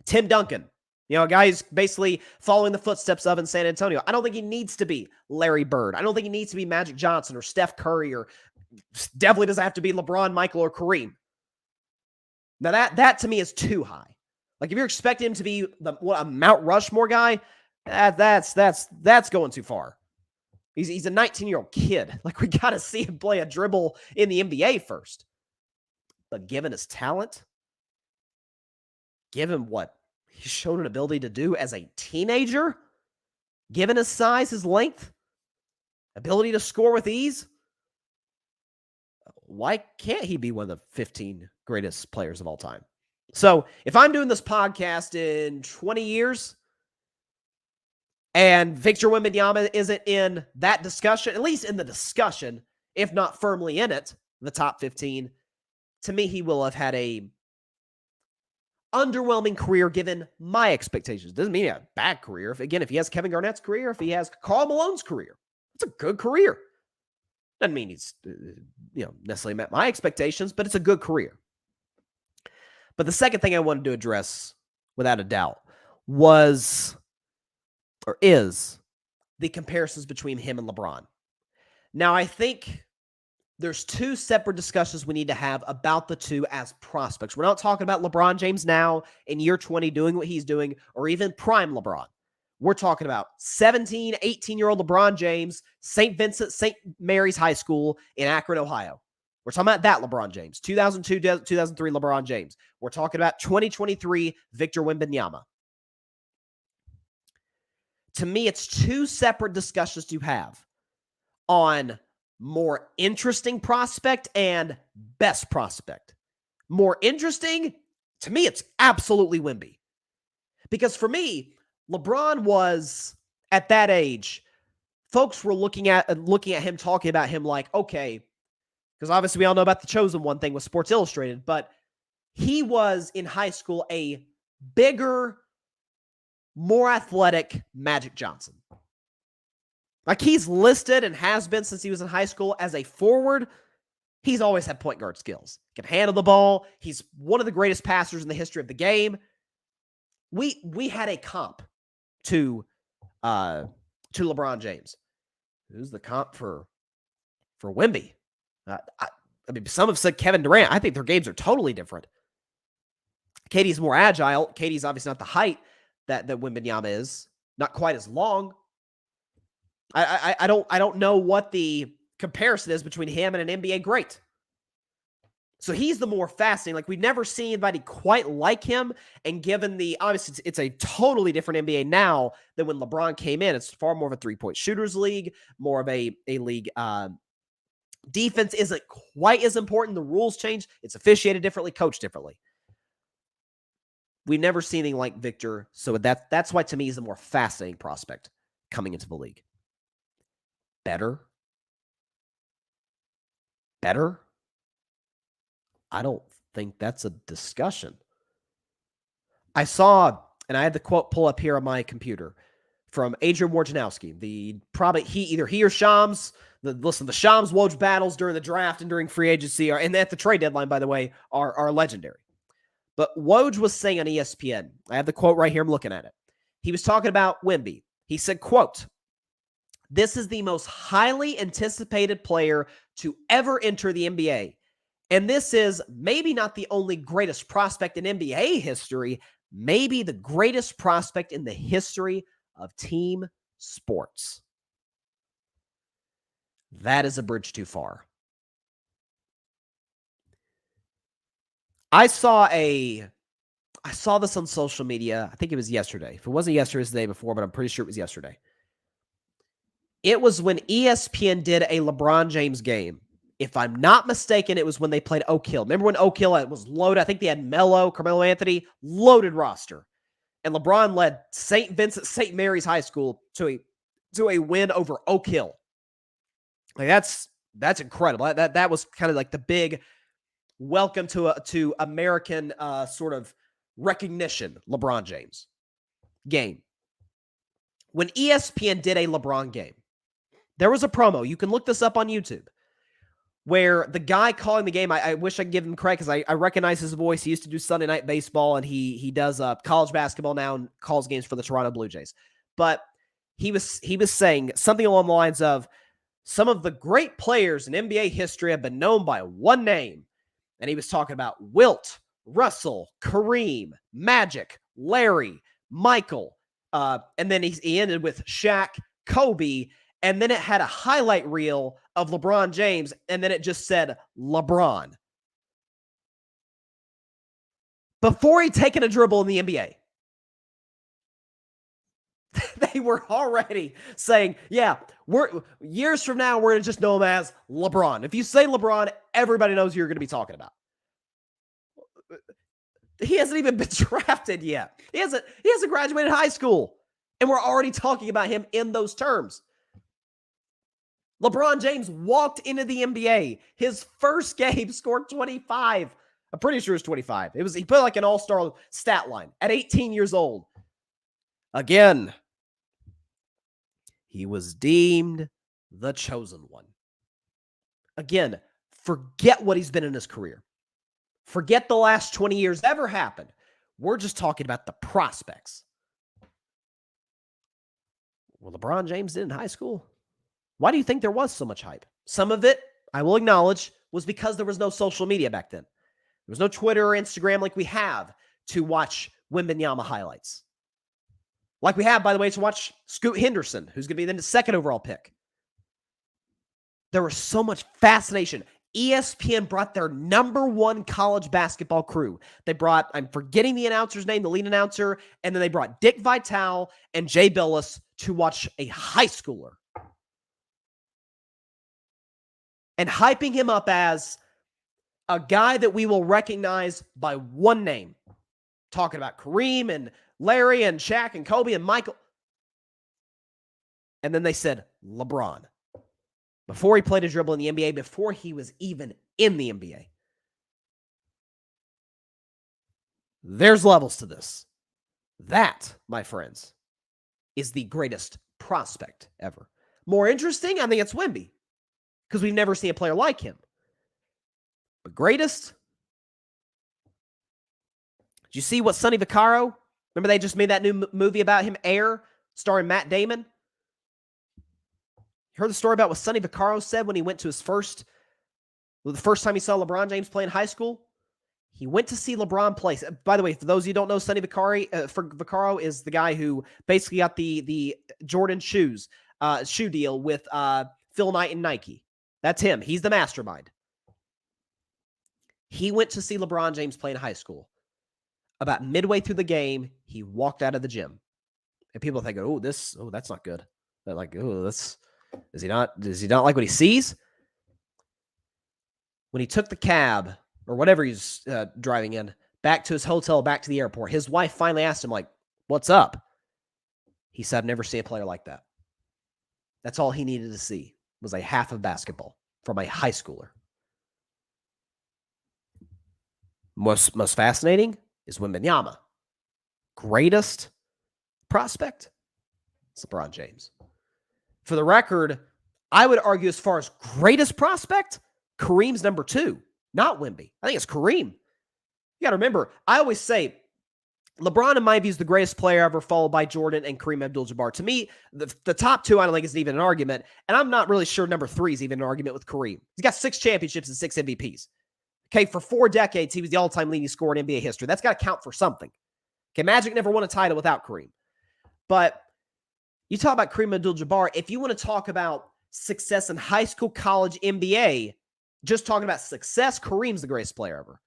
Speaker 1: Tim Duncan, a guy who's basically following the footsteps of in San Antonio. I don't think he needs to be Larry Bird. I don't think he needs to be Magic Johnson or Steph Curry, or definitely doesn't have to be LeBron, Michael, or Kareem. Now that to me is too high. Like if you're expecting him to be a Mount Rushmore guy, that's going too far. He's a 19-year-old kid. Like we got to see him play a dribble in the NBA first. But given his talent, given what he's shown an ability to do as a teenager, given his size, his length, ability to score with ease, why can't he be one of the 15 greatest players of all time? So if I'm doing this podcast in 20 years and Victor Wembanyama isn't in that discussion, at least in the discussion, if not firmly in it, the top 15, to me, he will have had a underwhelming career given my expectations. Doesn't mean he had a bad career. If he has Kevin Garnett's career, if he has Karl Malone's career, it's a good career. Doesn't mean he's necessarily met my expectations, but it's a good career. But the second thing I wanted to address, without a doubt, is the comparisons between him and LeBron. Now, I think there's two separate discussions we need to have about the two as prospects. We're not talking about LeBron James now in year 20 doing what he's doing, or even prime LeBron. We're talking about 17, 18-year-old LeBron James, St. Vincent, St. Mary's High School in Akron, Ohio. We're talking about that LeBron James, 2002, 2003 LeBron James. We're talking about 2023 Victor Wembanyama. To me, it's two separate discussions to have on more interesting prospect and best prospect. More interesting, to me, it's absolutely Wemby. Because for me, LeBron was, at that age, folks were looking at him, talking about him like, okay, because obviously we all know about the Chosen One thing with Sports Illustrated, but he was in high school a bigger, more athletic Magic Johnson. Like he's listed and has been since he was in high school as a forward. He's always had point guard skills. Can handle the ball. He's one of the greatest passers in the history of the game. We had a comp to LeBron James. Who's the comp for Wemby? I mean, some have said Kevin Durant. I think their games are totally different. KD's more agile. KD's obviously not the height that Wembanyama is. Not quite as long. I don't know what the comparison is between him and an NBA great. So he's the more fascinating. Like, we've never seen anybody quite like him. And given obviously, it's a totally different NBA now than when LeBron came in. It's far more of a three-point shooters league, more of a league. Defense isn't quite as important. The rules change. It's officiated differently, coached differently. We've never seen anything like Victor. So that's why, to me, he's the more fascinating prospect coming into the league. Better? I don't think that's a discussion. I saw, and I had the quote pull up here on my computer from Adrian Wojnarowski, either he or Shams. The Shams Woj battles during the draft and during free agency and at the trade deadline, by the way, are legendary. But Woj was saying on ESPN, I have the quote right here, I'm looking at it. He was talking about Wemby. He said, quote, "This is the most highly anticipated player to ever enter the NBA. And this is maybe not the only greatest prospect in NBA history, maybe the greatest prospect in the history of team sports." That is a bridge too far. I saw this on social media. I think it was yesterday. If it wasn't yesterday, it was the day before, but I'm pretty sure it was yesterday. It was when ESPN did a LeBron James game If I'm not mistaken, it was when they played Oak Hill. Remember when Oak Hill was loaded? I think they had Carmelo Anthony, loaded roster. And LeBron led St. Vincent St. Mary's High School to a win over Oak Hill. Like that's incredible. That was kind of like the big welcome to American sort of recognition, LeBron James game. When ESPN did a LeBron game, there was a promo. You can look this up on YouTube, where the guy calling the game, I wish I could give him credit because I recognize his voice. He used to do Sunday Night Baseball, and he does college basketball now and calls games for the Toronto Blue Jays. But he was saying something along the lines of, some of the great players in NBA history have been known by one name. And he was talking about Wilt, Russell, Kareem, Magic, Larry, Michael. And then he ended with Shaq, Kobe. And then it had a highlight reel of LeBron James. And then it just said LeBron. Before he'd taken a dribble in the NBA. They were already saying, yeah, years from now, we're going to just know him as LeBron. If you say LeBron, everybody knows who you're going to be talking about. He hasn't even been drafted yet. He hasn't graduated high school. And we're already talking about him in those terms. LeBron James walked into the NBA. His first game scored 25. I'm pretty sure it was 25. He put like an all-star stat line at 18 years old. Again, he was deemed the chosen one. Again, forget what he's been in his career. Forget the last 20 years ever happened. We're just talking about the prospects. Well, LeBron James did in high school. Why do you think there was so much hype? Some of it, I will acknowledge, was because there was no social media back then. There was no Twitter or Instagram like we have to watch Wembanyama highlights. Like we have, by the way, to watch Scoot Henderson, who's going to be the second overall pick. There was so much fascination. ESPN brought their number one college basketball crew. They brought, I'm forgetting the announcer's name, the lead announcer, and then they brought Dick Vitale and Jay Billis to watch a high schooler. And hyping him up as a guy that we will recognize by one name. Talking about Kareem and Larry and Shaq and Kobe and Michael. And then they said LeBron. Before he played a dribble in the NBA, before he was even in the NBA. There's levels to this. That, my friends, is the greatest prospect ever. More interesting, I think it's Wemby. Because we've never seen a player like him. But greatest? Did you see what Sonny Vaccaro? Remember they just made that new movie about him, Air, starring Matt Damon? You heard the story about what Sonny Vaccaro said when he went to the first time he saw LeBron James play in high school? He went to see LeBron play. By the way, for those of you who don't know, Sonny Vaccaro is the guy who basically got the Jordan shoe deal with Phil Knight and Nike. That's him. He's the mastermind. He went to see LeBron James play in high school. About midway through the game, he walked out of the gym. And people think, that's not good. They're like, does he not like what he sees? When he took the cab, or whatever he's driving in, back to his hotel, back to the airport, his wife finally asked him, like, what's up? He said, I've never seen a player like that. That's all he needed to see, was a half of basketball from a high schooler. Most fascinating is Wembanyama. Greatest prospect? It's LeBron James. For the record, I would argue as far as greatest prospect, Kareem's number 2, not Wemby. I think it's Kareem. You got to remember, I always say LeBron, in my view, is the greatest player ever, followed by Jordan and Kareem Abdul-Jabbar. To me, the top 2, I don't think is even an argument, and I'm not really sure number 3 is even an argument with Kareem. He's got 6 championships and 6 MVPs. Okay, for 4 decades, he was the all-time leading scorer in NBA history. That's got to count for something. Okay, Magic never won a title without Kareem. But you talk about Kareem Abdul-Jabbar, if you want to talk about success in high school, college, NBA, just talking about success, Kareem's the greatest player ever.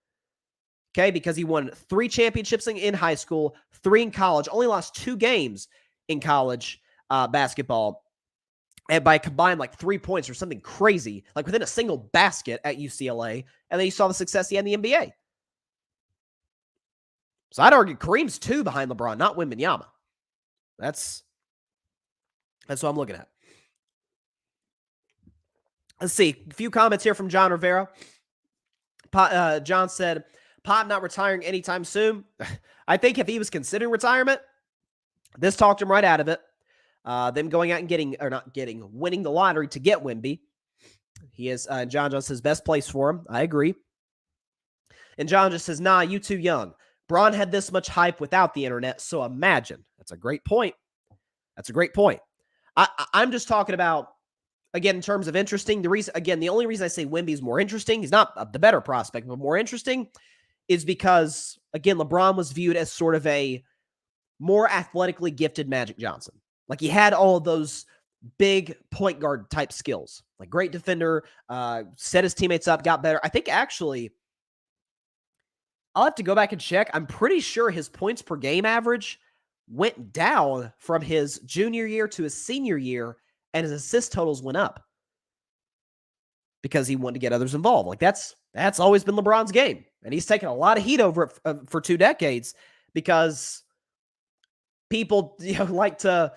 Speaker 1: Okay, because he won 3 championships in high school, 3 in college, only lost 2 games in college basketball. and by combined like 3 points or something crazy, like within a single basket at UCLA, and then you saw the success he had in the NBA. So I'd argue Kareem's 2 behind LeBron, not Wembanyama. That's what I'm looking at. Let's see. A few comments here from John Rivera. John said, Pop not retiring anytime soon. I think if he was considering retirement, this talked him right out of it. Them going out and winning the lottery to get Wemby. He is, John says, best place for him. I agree. And John just says, nah, you too young. Bron had this much hype without the internet, so imagine. That's a great point. I'm just talking about, again, in terms of interesting, the only reason I say Wemby's more interesting, he's not the better prospect, but more interesting, is because, again, LeBron was viewed as sort of a more athletically gifted Magic Johnson. Like, he had all of those big point guard type skills, like great defender, set his teammates up, got better. I think actually, I'll have to go back and check. I'm pretty sure his points per game average went down from his junior year to his senior year, and his assist totals went up because he wanted to get others involved. Like, that's always been LeBron's game, and he's taken a lot of heat over it for 2 decades because people like to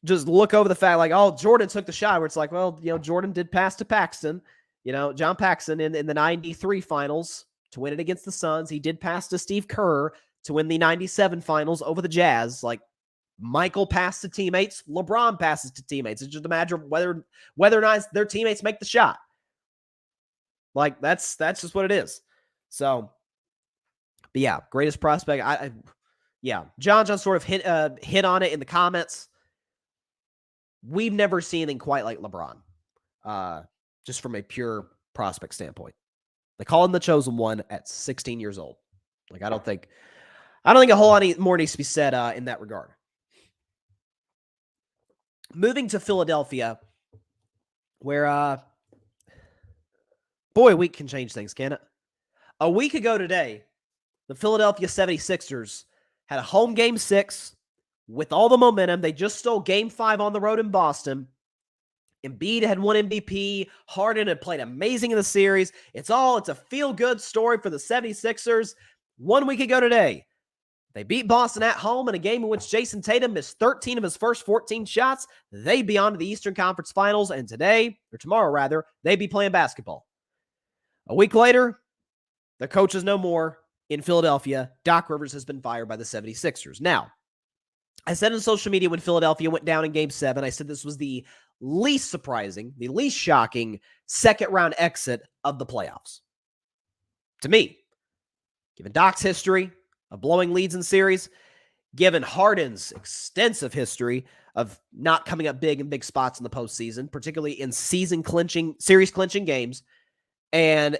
Speaker 1: just look over the fact like, oh, Jordan took the shot, where it's like, well, Jordan did pass to Paxson, John Paxson in the 93 finals to win it against the Suns. He did pass to Steve Kerr to win the 97 finals over the Jazz. Like, Michael passed to teammates, LeBron passes to teammates. It's just a matter of whether or not their teammates make the shot. Like, that's just what it is. So, but yeah, greatest prospect. John sort of hit on it in the comments. We've never seen anything quite like LeBron, just from a pure prospect standpoint. They call him the chosen one at 16 years old. Like, I don't think a whole lot more needs to be said in that regard. Moving to Philadelphia, where, boy, a week can change things, can it? A week ago today, the Philadelphia 76ers had a home Game 6 with all the momentum. They just stole Game 5 on the road in Boston. Embiid had won MVP. Harden had played amazing in the series. It's a feel-good story for the 76ers. 1 week ago today, they beat Boston at home in a game in which Jason Tatum missed 13 of his first 14 shots. They'd be on to the Eastern Conference Finals, and tomorrow, they'd be playing basketball. A week later, the coach is no more in Philadelphia. Doc Rivers has been fired by the 76ers. Now, I said on social media when Philadelphia went down in Game 7, I said this was the least surprising, the least shocking second-round exit of the playoffs. To me, given Doc's history of blowing leads in series, given Harden's extensive history of not coming up big in big spots in the postseason, particularly in series clinching games, and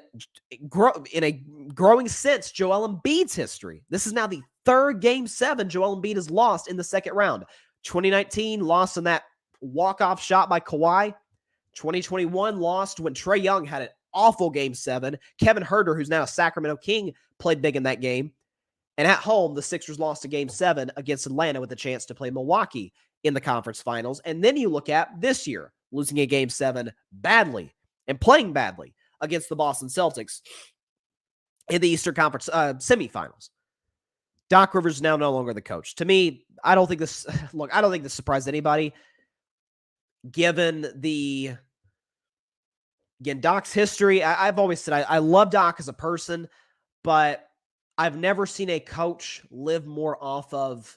Speaker 1: in a growing sense, Joel Embiid's history. This is now the 3rd Game 7 Joel Embiid has lost in the second round. 2019 lost in that walk-off shot by Kawhi. 2021 lost when Trae Young had an awful Game 7. Kevin Huerter, who's now a Sacramento King, played big in that game. And at home, the Sixers lost a Game 7 against Atlanta with a chance to play Milwaukee in the conference finals. And then you look at this year, losing a Game 7 badly and playing badly against the Boston Celtics in the Eastern Conference semifinals. Doc Rivers is now no longer the coach. To me, I don't think this surprised anybody, given Doc's history. I've always said I love Doc as a person, but I've never seen a coach live more off of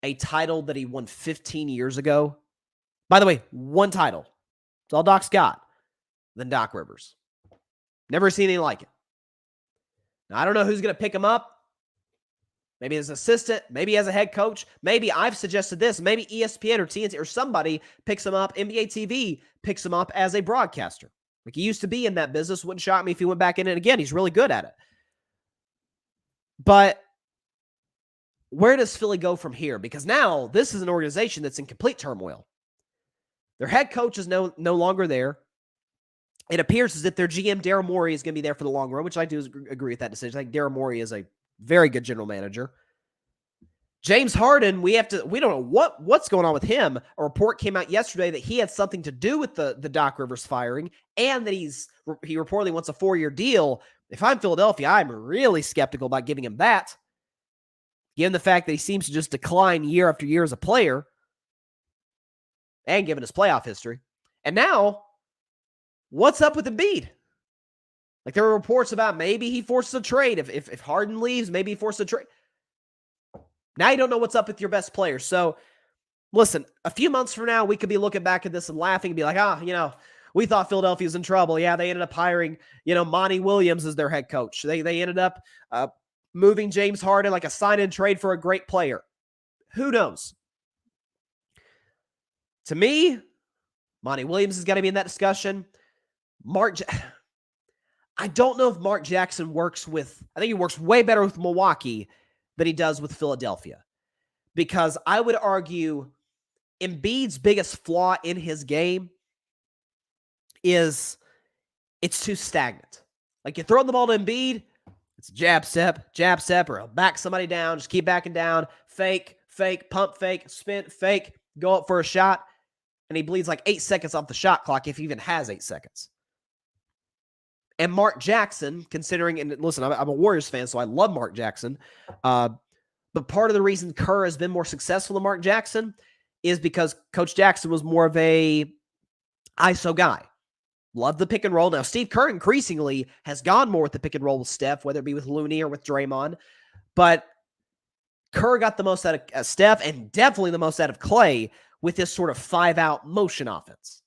Speaker 1: a title that he won 15 years ago. By the way, 1 title. That's all Doc's got. Than Doc Rivers. Never seen anything like it. Now, I don't know who's going to pick him up. Maybe as an assistant, maybe as a head coach. Maybe I've suggested this. Maybe ESPN or TNT or somebody picks him up. NBA TV picks him up as a broadcaster. Like, he used to be in that business. Wouldn't shock me if he went back in it again. He's really good at it. But where does Philly go from here? Because now this is an organization that's in complete turmoil. Their head coach is no longer there. It appears as if their GM, Daryl Morey, is going to be there for the long run, which I do agree with that decision. I think Daryl Morey is a very good general manager. James Harden, we don't know what's going on with him. A report came out yesterday that he had something to do with the Doc Rivers firing, and that he reportedly wants a 4-year deal. If I'm Philadelphia, I'm really skeptical about giving him that, given the fact that he seems to just decline year after year as a player, and given his playoff history. And now, what's up with Embiid? Like, there were reports about maybe he forces a trade. If Harden leaves, maybe he forces a trade. Now you don't know what's up with your best player. So, listen, a few months from now, we could be looking back at this and laughing and be like, we thought Philadelphia was in trouble. Yeah, they ended up hiring, Monty Williams as their head coach. They ended up moving James Harden like a sign-in trade for a great player. Who knows? To me, Monty Williams has got to be in that discussion. I don't know if Mark Jackson I think he works way better with Milwaukee than he does with Philadelphia. Because I would argue Embiid's biggest flaw in his game is it's too stagnant. Like, you throw the ball to Embiid, it's jab step, or he'll back somebody down, just keep backing down, fake, pump fake, spin, fake, go up for a shot, and he bleeds like 8 seconds off the shot clock if he even has 8 seconds. And Mark Jackson, considering, and listen, I'm a Warriors fan, so I love Mark Jackson, but part of the reason Kerr has been more successful than Mark Jackson is because Coach Jackson was more of a ISO guy. Loved the pick and roll. Now, Steve Kerr increasingly has gone more with the pick and roll with Steph, whether it be with Looney or with Draymond. But Kerr got the most out of Steph, and definitely the most out of Clay with this sort of 5-out motion offense.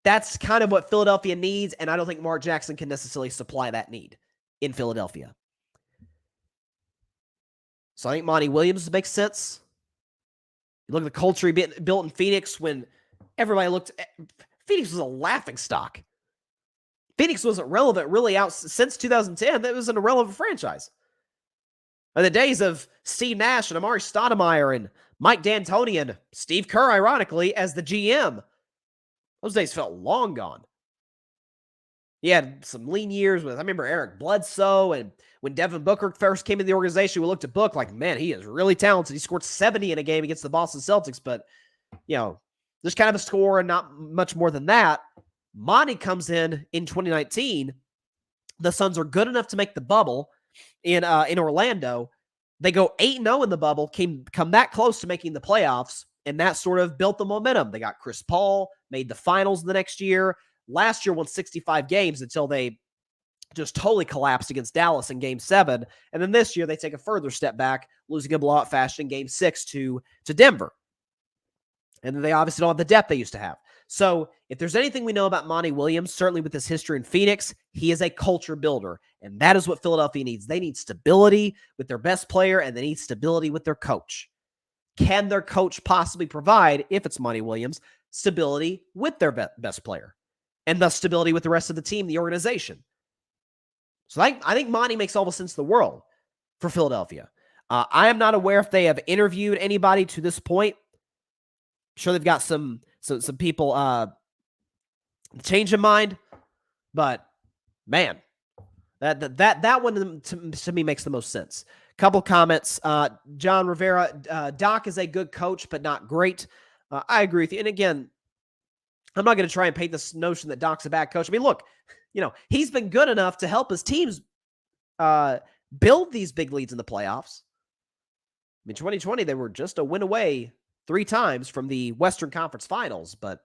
Speaker 1: That's kind of what Philadelphia needs, and I don't think Mark Jackson can necessarily supply that need in Philadelphia. So I think Monty Williams makes sense. You look at the culture he built in Phoenix when everybody looked at Phoenix was a laughingstock. Phoenix wasn't relevant really out since 2010. That was an irrelevant franchise. In the days of Steve Nash and Amari Stoudemire and Mike D'Antoni and Steve Kerr, ironically, as the GM, those days felt long gone. He had some lean years I remember Eric Bledsoe, and when Devin Booker first came in the organization, we looked at Book like, man, he is really talented. He scored 70 in a game against the Boston Celtics, but, just kind of a score and not much more than that. Monty comes in 2019. The Suns are good enough to make the bubble in Orlando. They go 8-0 in the bubble, come that close to making the playoffs, and that sort of built the momentum. They got Chris Paul, made the finals the next year. Last year won 65 games until they just totally collapsed against Dallas in Game 7. And then this year they take a further step back, losing a blowout fashion in Game 6 to Denver. And then they obviously don't have the depth they used to have. So if there's anything we know about Monty Williams, certainly with his history in Phoenix, he is a culture builder. And that is what Philadelphia needs. They need stability with their best player, and they need stability with their coach. Can their coach possibly provide, if it's Monty Williams, stability with their best player? And thus stability with the rest of the team, the organization. So I think Monty makes all the sense in the world for Philadelphia. I am not aware if they have interviewed anybody to this point. I'm sure they've got some people change in mind, but man, that one to me makes the most sense. Couple comments. John Rivera, Doc is a good coach, but not great. I agree with you. And again, I'm not going to try and paint this notion that Doc's a bad coach. I mean, look, he's been good enough to help his teams build these big leads in the playoffs. I mean, 2020, they were just a win away 3 times from the Western Conference Finals, but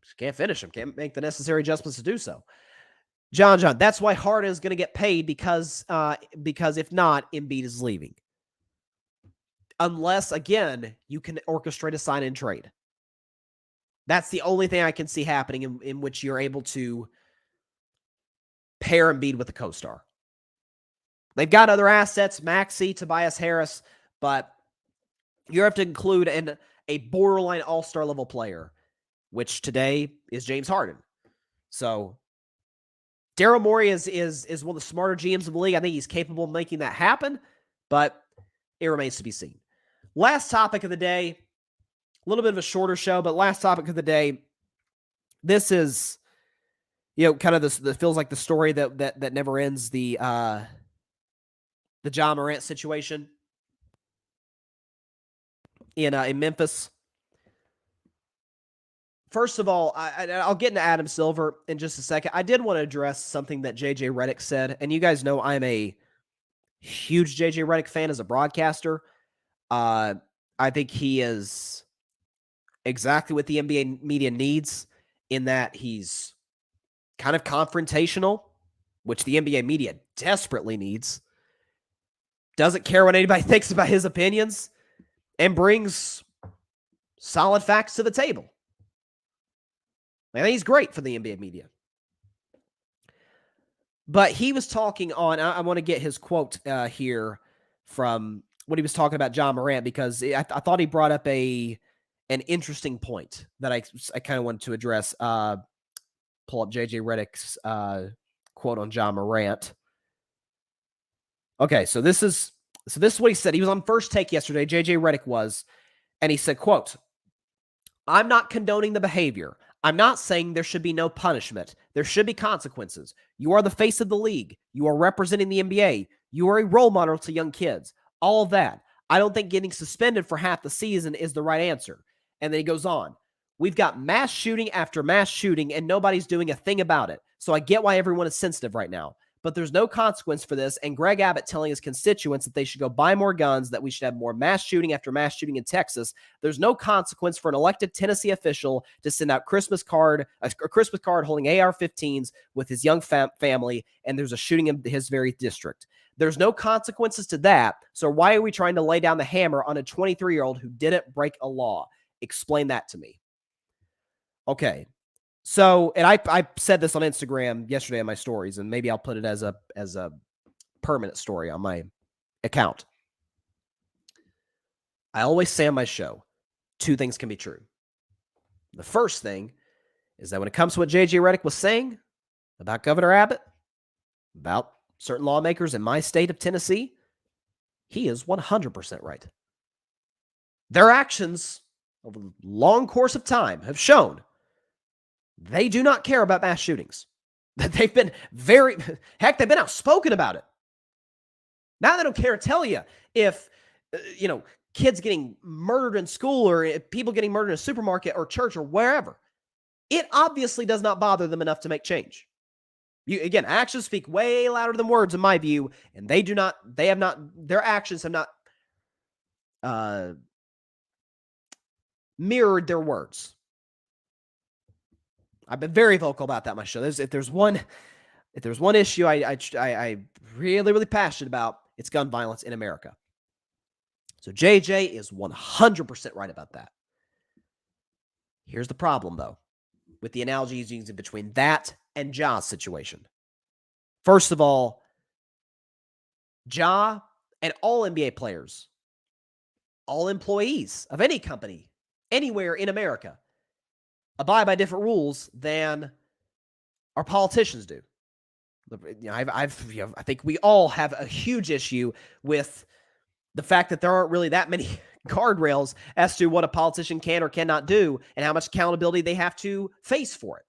Speaker 1: just can't finish them, can't make the necessary adjustments to do so. John, that's why Harden is going to get paid because if not, Embiid is leaving. Unless, again, you can orchestrate a sign-in trade. That's the only thing I can see happening in which you're able to pair Embiid with a co-star. They've got other assets, Maxey, Tobias Harris, but you have to include a borderline all-star level player, which today is James Harden. So Daryl Morey is one of the smarter GMs of the league. I think he's capable of making that happen, but it remains to be seen. Last topic of the day, a little bit of a shorter show, but last topic of the day. This is, kind of this that feels like the story that never ends. The the Ja Morant situation in Memphis. First of all, I'll get into Adam Silver in just a second. I did want to address something that JJ Redick said, and you guys know I'm a huge JJ Redick fan as a broadcaster. I think he is exactly what the NBA media needs in that he's kind of confrontational, which the NBA media desperately needs. Doesn't care what anybody thinks about his opinions, and brings solid facts to the table. I think he's great for the NBA media. But he was talking on, I want to get his quote here from what he was talking about Ja Morant, because I thought he brought up an interesting point that I kind of wanted to address. Pull up JJ Redick's quote on Ja Morant. Okay, so this is what he said. He was on First Take yesterday, JJ Redick was, and he said, quote, "I'm not condoning the behavior. I'm not saying there should be no punishment. There should be consequences. You are the face of the league. You are representing the NBA. You are a role model to young kids. All of that. I don't think getting suspended for half the season is the right answer." And then he goes on. "We've got mass shooting after mass shooting, and nobody's doing a thing about it. So I get why everyone is sensitive right now. But there's no consequence for this, and Greg Abbott telling his constituents that they should go buy more guns, that we should have more mass shooting after mass shooting in Texas. There's no consequence for an elected Tennessee official to send out a Christmas card holding AR-15s with his young family, and there's a shooting in his very district. There's no consequences to that, so why are we trying to lay down the hammer on a 23-year-old who didn't break a law? Explain that to me." Okay. So, and I said this on Instagram yesterday in my stories, and maybe I'll put it as a permanent story on my account. I always say on my show, two things can be true. The first thing is that when it comes to what JJ Redick was saying about Governor Abbott, about certain lawmakers in my state of Tennessee, he is 100% right. Their actions over the long course of time have shown they do not care about mass shootings. They've been they've been outspoken about it. Now they don't care to tell you if, kids getting murdered in school or people getting murdered in a supermarket or church or wherever. It obviously does not bother them enough to make change. Again, actions speak way louder than words in my view, and their actions have not mirrored their words. I've been very vocal about that on my show. If there's one issue I really, really passionate about, it's gun violence in America. So JJ is 100% right about that. Here's the problem, though, with the analogy he's using between that and Ja's situation. First of all, Ja and all NBA players, all employees of any company, anywhere in America, abide by different rules than our politicians do. I think we all have a huge issue with the fact that there aren't really that many guardrails as to what a politician can or cannot do and how much accountability they have to face for it.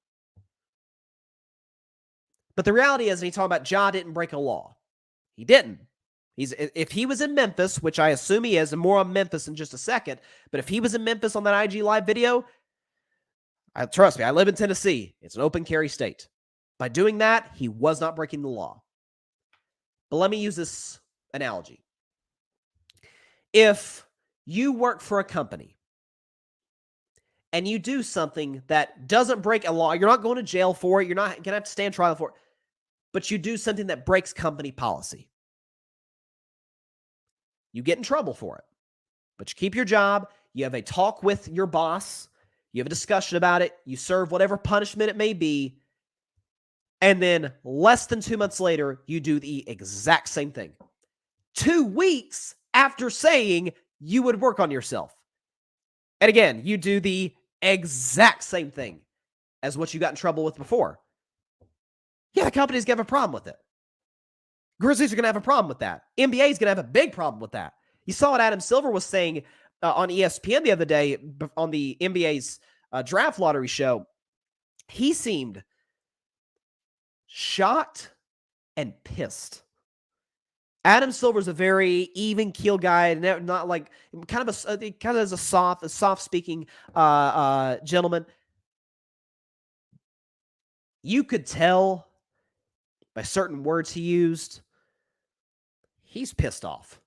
Speaker 1: But the reality is, and he talked about Ja didn't break a law. He didn't. If he was in Memphis, which I assume he is, and more on Memphis in just a second, but if he was in Memphis on that IG Live video, trust me, I live in Tennessee. It's an open carry state. By doing that, he was not breaking the law. But let me use this analogy. If you work for a company and you do something that doesn't break a law, you're not going to jail for it, you're not going to have to stand trial for it, but you do something that breaks company policy, you get in trouble for it. But you keep your job, you have a talk with your boss, you have a discussion about it, you serve whatever punishment it may be, and then less than 2 months later, you do the exact same thing. 2 weeks after saying you would work on yourself. And again, you do the exact same thing as what you got in trouble with before. Yeah, the company's going to have a problem with it. Grizzlies are going to have a problem with that. NBA is going to have a big problem with that. You saw what Adam Silver was saying on ESPN the other day on the NBA's draft lottery show. He seemed shocked and pissed Adam Silver's a very even keel guy, not like kind of as a soft speaking gentleman. You could tell by certain words he used, he's pissed off.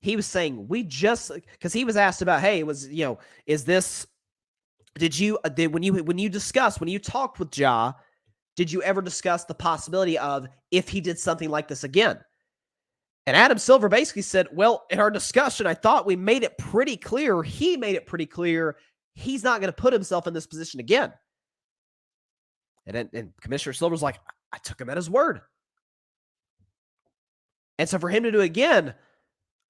Speaker 1: He was saying, because he was asked about, hey, is this, when you talked with Ja, did you ever discuss the possibility of if he did something like this again? And Adam Silver basically said, well, in our discussion, I thought we made it pretty clear. He made it pretty clear he's not going to put himself in this position again. And Commissioner Silver's like, I took him at his word. And so for him to do it again,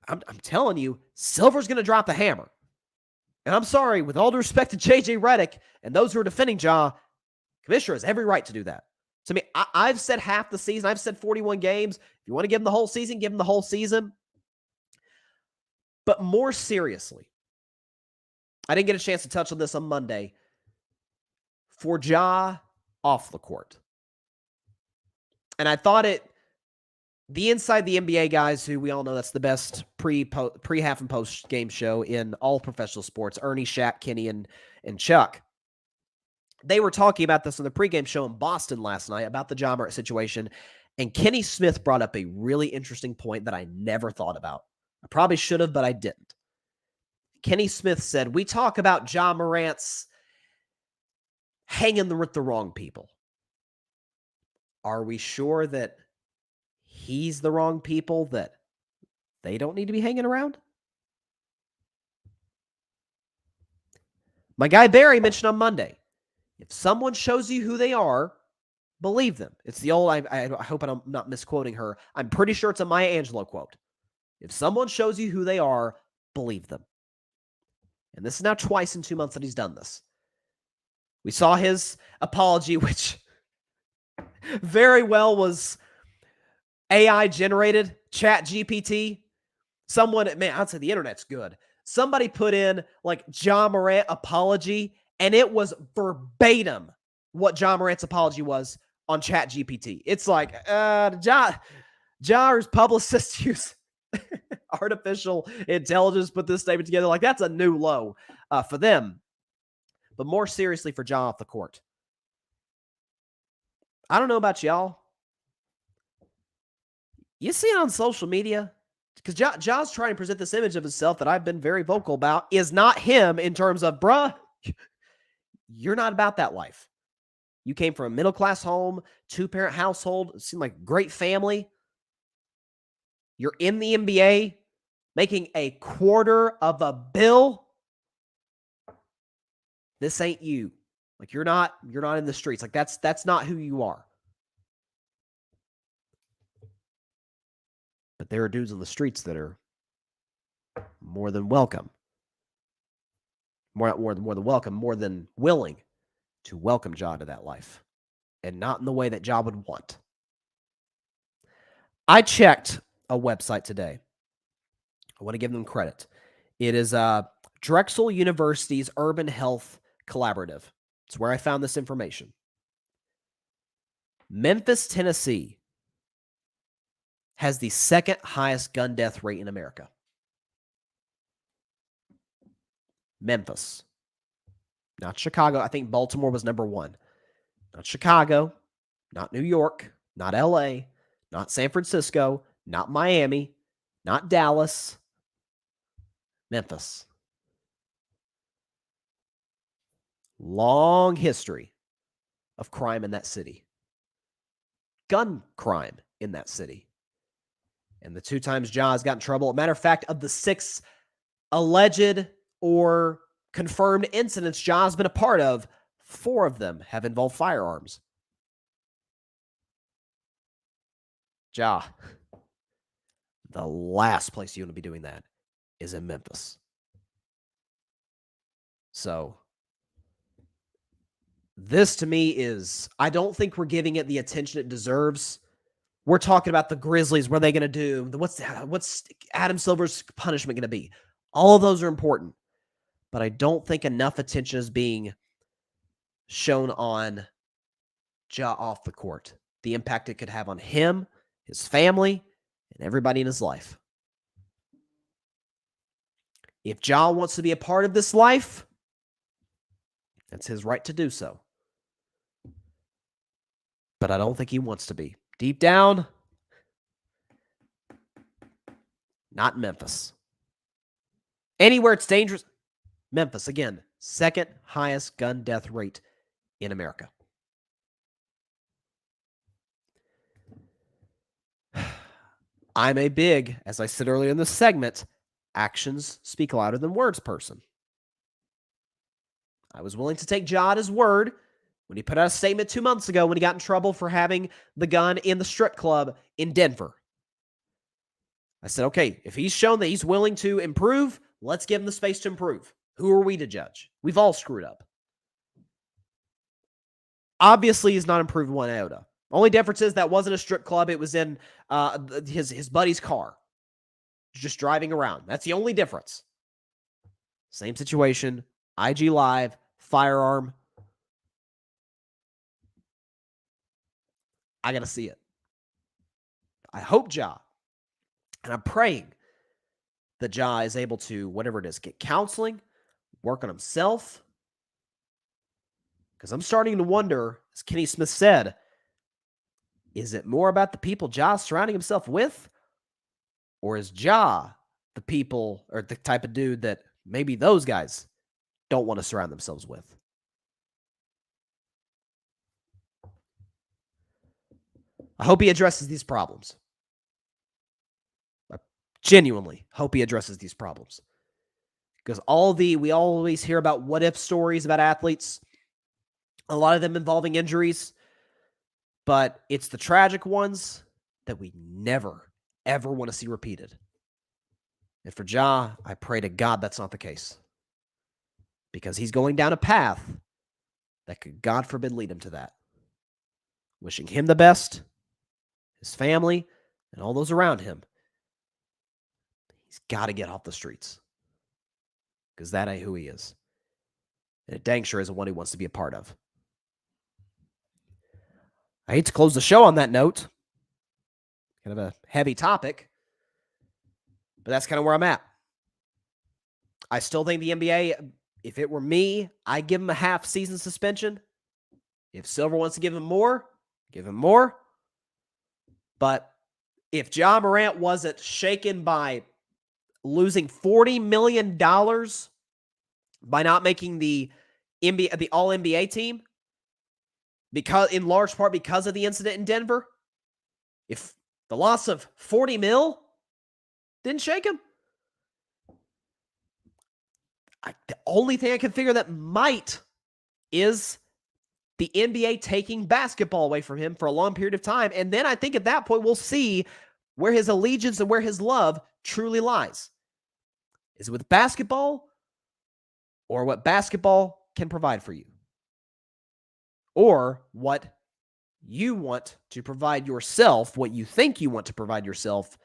Speaker 1: I'm telling you, Silver's going to drop the hammer. And I'm sorry, with all due respect to J.J. Redick and those who are defending Ja, Commissioner has every right to do that. To me, I've said half the season. I've said 41 games. If you want to give him the whole season, give him the whole season. But more seriously, I didn't get a chance to touch on this on Monday. For Ja off the court. And I thought the Inside the NBA guys, who we all know that's the best pre-half and post-game show in all professional sports, Ernie, Shaq, Kenny, and Chuck, they were talking about this on the pregame show in Boston last night about the Ja Morant situation, and Kenny Smith brought up a really interesting point that I never thought about. I probably should have, but I didn't. Kenny Smith said, we talk about Ja Morant's hanging with the wrong people. Are we sure that he's the wrong people, that they don't need to be hanging around? My guy Barry mentioned on Monday, if someone shows you who they are, believe them. It's the old, I hope I'm not misquoting her. I'm pretty sure it's a Maya Angelou quote. If someone shows you who they are, believe them. And this is now twice in 2 months that he's done this. We saw his apology, which very well was AI generated, Chat GPT. Someone, man, I'd say the internet's good. Somebody put in like Ja Morant apology, and it was verbatim what Ja Morant's apology was on Chat GPT. It's like, Ja's publicist use artificial intelligence, put this statement together. Like, that's a new low for them. But more seriously for Ja off the court. I don't know about y'all. You see it on social media? Because Ja's trying to present this image of himself that I've been very vocal about is not him in terms of, bruh, you're not about that life. You came from a middle-class home, two-parent household. It seemed like great family. You're in the NBA, making $250 million. This ain't you. Like, you're not in the streets. Like, that's not who you are. But there are dudes on the streets that are more than welcome. More than welcome, more than willing to welcome Ja to that life. And not in the way that Ja would want. I checked a website today. I want to give them credit. It is Drexel University's Urban Health Collaborative. It's where I found this information. Memphis, Tennessee has the second highest gun death rate in America. Memphis. Not Chicago. I think Baltimore was number 1. Not Chicago. Not New York. Not LA. Not San Francisco. Not Miami. Not Dallas. Memphis. Long history of crime in that city. Gun crime in that city. And the 2 times Ja has gotten in trouble. As a matter of fact, of the 6 alleged or confirmed incidents Ja has been a part of, 4 of them have involved firearms. Ja, the last place you want to be doing that is in Memphis. So, this to me is, I don't think we're giving it the attention it deserves. We're talking about the Grizzlies. What are they going to do? What's Adam Silver's punishment going to be? All of those are important. But I don't think enough attention is being shown on Ja off the court. The impact it could have on him, his family, and everybody in his life. If Ja wants to be a part of this life, that's his right to do so. But I don't think he wants to be. Deep down, not in Memphis. Anywhere it's dangerous, Memphis, again, second highest gun death rate in America. I'm a big, as I said earlier in this segment, actions speak louder than words person. I was willing to take Ja at his word when he put out a statement 2 months ago when he got in trouble for having the gun in the strip club in Denver. I said, okay, if he's shown that he's willing to improve, let's give him the space to improve. Who are we to judge? We've all screwed up. Obviously, he's not improved one iota. Only difference is that wasn't a strip club. It was in his buddy's car. Just driving around. That's the only difference. Same situation. IG Live, firearm. I got to see it. I hope Ja, and I'm praying that Ja is able to, whatever it is, get counseling, work on himself. Because I'm starting to wonder, as Kenny Smith said, is it more about the people Ja's surrounding himself with? Or is Ja the people or the type of dude that maybe those guys don't want to surround themselves with? I hope he addresses these problems. I genuinely hope he addresses these problems. Because we always hear about what if stories about athletes, a lot of them involving injuries, but it's the tragic ones that we never, ever want to see repeated. And for Ja, I pray to God that's not the case. Because he's going down a path that could, God forbid, lead him to that. Wishing him the best, his family, and all those around him. He's got to get off the streets. Because that ain't who he is. And it dang sure isn't what he wants to be a part of. I hate to close the show on that note. Kind of a heavy topic. But that's kind of where I'm at. I still think the NBA, if it were me, I'd give him a half-season suspension. If Silver wants to give him more, give him more. But if Ja Morant wasn't shaken by losing $40 million by not making the All-NBA team, because in large part because of the incident in Denver, if the loss of $40 million didn't shake him, the only thing I can figure that might is the NBA taking basketball away from him for a long period of time. And then I think at that point, we'll see where his allegiance and where his love truly lies. Is it with basketball or what basketball can provide for you? Or what you want to provide yourself, what you think you want to provide yourself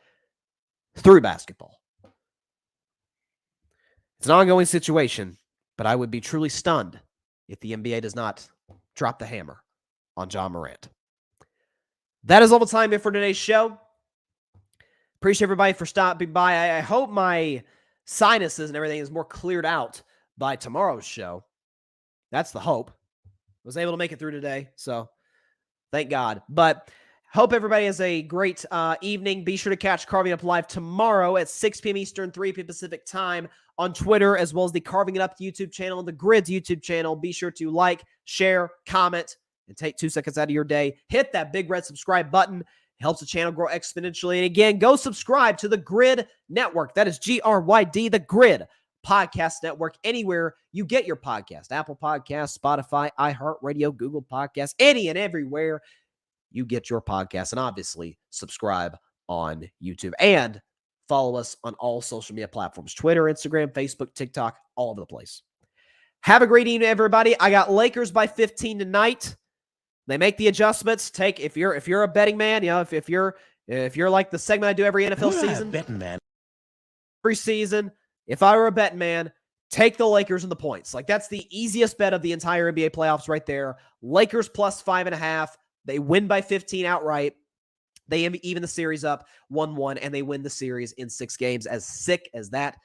Speaker 1: through basketball. It's an ongoing situation, but I would be truly stunned if the NBA does not drop the hammer on Ja Morant. That is all the time here for today's show. Appreciate everybody for stopping by. I hope my sinuses and everything is more cleared out by tomorrow's show. That's the hope. Was able to make it through today, so thank God. But hope everybody has a great evening. Be sure to catch Carving Up Live tomorrow at 6 p.m. Eastern, 3 p.m. Pacific time on Twitter, as well as the Carving It Up YouTube channel and the Grid's YouTube channel. Be sure to like, share, comment, and take 2 seconds out of your day. Hit that big red subscribe button. It helps the channel grow exponentially. And again, go subscribe to the Grid Network. That is GRYD, the Grid Podcast Network, anywhere you get your podcast. Apple Podcasts, Spotify, iHeartRadio, Google Podcasts, any and everywhere you get your podcast. And obviously, subscribe on YouTube. And follow us on all social media platforms. Twitter, Instagram, Facebook, TikTok, all over the place. Have a great evening, everybody. I got Lakers by 15 tonight. They make the adjustments. If you're a betting man, if you're like the segment I do every NFL season.
Speaker 2: Betting man.
Speaker 1: Every season. If I were a betting man, take the Lakers and the points. Like, that's the easiest bet of the entire NBA playoffs right there. Lakers plus 5.5. They win by 15 outright. They even the series up 1-1, and they win the series in 6 games. As sick as that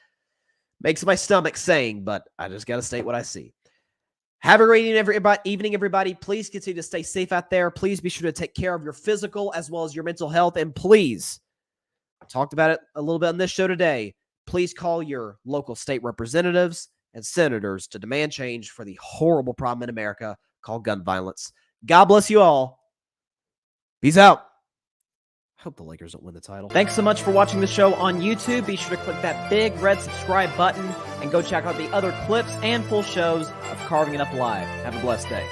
Speaker 1: makes my stomach saying, but I just got to state what I see. Have a great evening, everybody. Please continue to stay safe out there. Please be sure to take care of your physical as well as your mental health. And please, I talked about it a little bit on this show today, please call your local state representatives and senators to demand change for the horrible problem in America called gun violence. God bless you all. Peace out. I hope the Lakers don't win the title.
Speaker 2: Thanks so much for watching the show on YouTube. Be sure to click that big red subscribe button and go check out the other clips and full shows of Carving It Up Live. Have a blessed day.